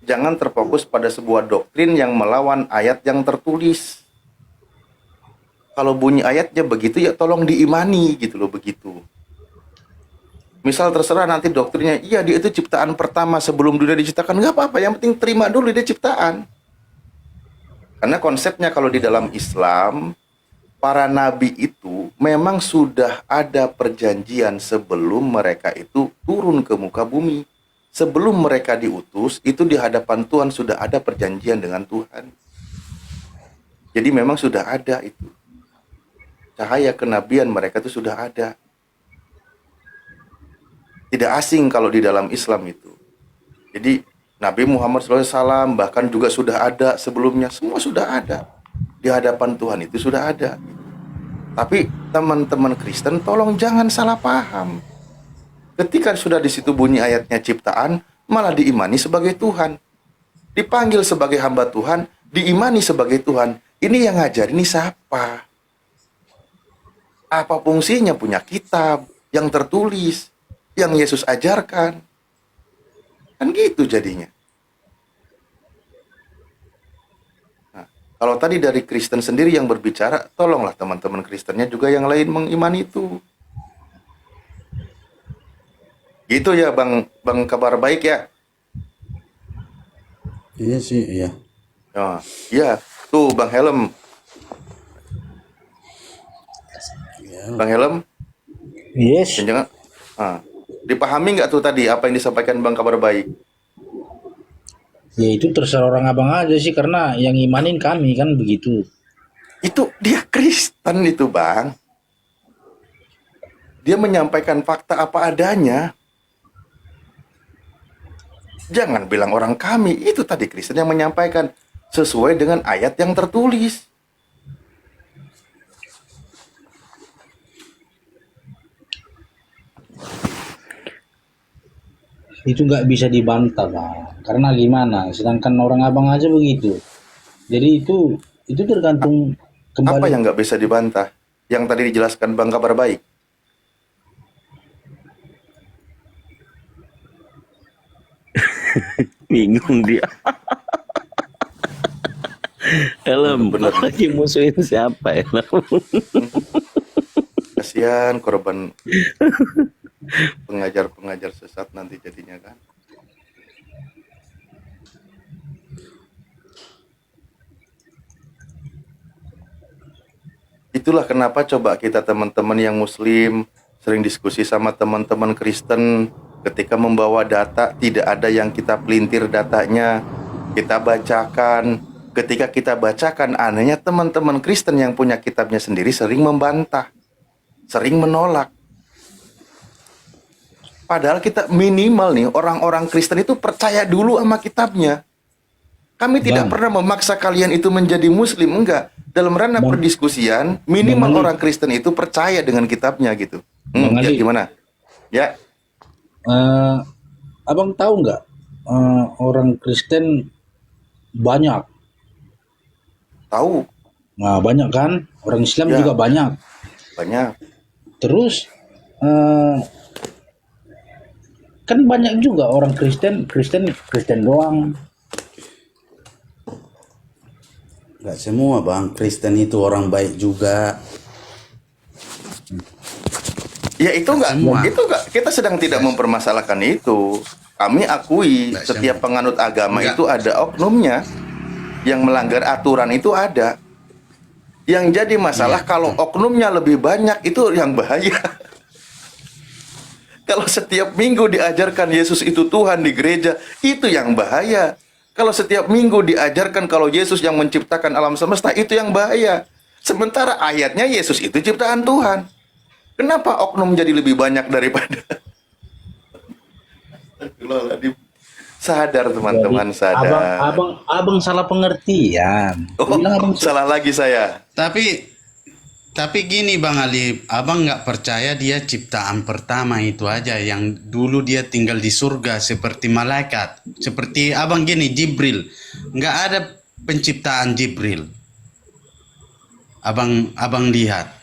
Jangan terfokus pada sebuah doktrin yang melawan ayat yang tertulis. Kalau bunyi ayatnya begitu ya tolong diimani gitu loh, begitu. Misal terserah nanti doktrinnya, iya dia itu ciptaan pertama sebelum dunia diciptakan, nggak apa-apa, yang penting terima dulu dia ciptaan. Karena konsepnya kalau di dalam Islam, para nabi itu memang sudah ada perjanjian sebelum mereka itu turun ke muka bumi. Sebelum mereka diutus, itu di hadapan Tuhan sudah ada perjanjian dengan Tuhan. Jadi memang sudah ada itu. Cahaya kenabian mereka itu sudah ada. Tidak asing kalau di dalam Islam itu. Jadi Nabi Muhammad SAW bahkan juga sudah ada sebelumnya. Semua sudah ada. Di hadapan Tuhan itu sudah ada. Tapi teman-teman Kristen tolong jangan salah paham. Ketika sudah di situ bunyi ayatnya ciptaan, malah diimani sebagai Tuhan. Dipanggil sebagai hamba Tuhan, diimani sebagai Tuhan. Ini yang ngajar, ini siapa? Apa fungsinya punya kitab yang tertulis, yang Yesus ajarkan? Kan gitu jadinya. Nah, kalau tadi dari Kristen sendiri yang berbicara, tolonglah teman-teman Kristennya juga yang lain mengimani itu. Gitu ya Bang Kabar Baik ya. Iya sih, iya. Oh, iya, tuh Bang Helm. Bang Helm. Yes. Jangan. Dipahami nggak tuh tadi apa yang disampaikan Bang Kabar Baik? Ya itu terserah orang abang aja sih, karena yang imanin kami kan begitu. Itu dia Kristen itu Bang. Dia menyampaikan fakta apa adanya. Jangan bilang orang kami, itu tadi Kristen yang menyampaikan sesuai dengan ayat yang tertulis. Itu nggak bisa dibantah bang, karena gimana? Sedangkan orang abang aja begitu. Jadi itu tergantung kembali. Apa yang nggak bisa dibantah? Yang tadi dijelaskan Bang Kabar Baik. Bingung dia. Helm, lagi musuhin siapa ya? Kasihan korban pengajar-pengajar sesat nanti jadinya kan. Itulah kenapa coba kita teman-teman yang Muslim sering diskusi sama teman-teman Kristen. Ketika membawa data, tidak ada yang kita pelintir datanya. Kita bacakan. Ketika kita bacakan, anehnya teman-teman Kristen yang punya kitabnya sendiri sering membantah, sering menolak. Padahal kita minimal nih, orang-orang Kristen itu percaya dulu sama kitabnya. Kami tidak pernah memaksa kalian itu menjadi Muslim, enggak. Dalam ranah perdiskusian, minimal orang Kristen itu percaya dengan kitabnya gitu. Ya gimana? Ya. Abang tahu nggak orang Kristen banyak? Tahu. Nah banyak kan? Orang Islam juga banyak. Banyak. Terus kan banyak juga orang Kristen doang. Gak semua bang, Kristen itu orang baik juga. Ya itu enggak, kita sedang tidak mempermasalahkan itu. Kami akui setiap penganut agama itu ada oknumnya yang melanggar aturan, itu ada. Yang jadi masalah kalau oknumnya lebih banyak, itu yang bahaya. Kalau setiap minggu diajarkan Yesus itu Tuhan di gereja, itu yang bahaya. Kalau setiap minggu diajarkan kalau Yesus yang menciptakan alam semesta, itu yang bahaya. Sementara ayatnya Yesus itu ciptaan Tuhan. Kenapa oknum jadi lebih banyak daripada sadar teman-teman, sadar. Abang salah pengertian. Salah lagi saya. Tapi gini Bang Ali, abang nggak percaya dia ciptaan pertama itu aja, yang dulu dia tinggal di surga seperti malaikat. Seperti abang gini, Jibril. Nggak ada penciptaan Jibril. Abang lihat.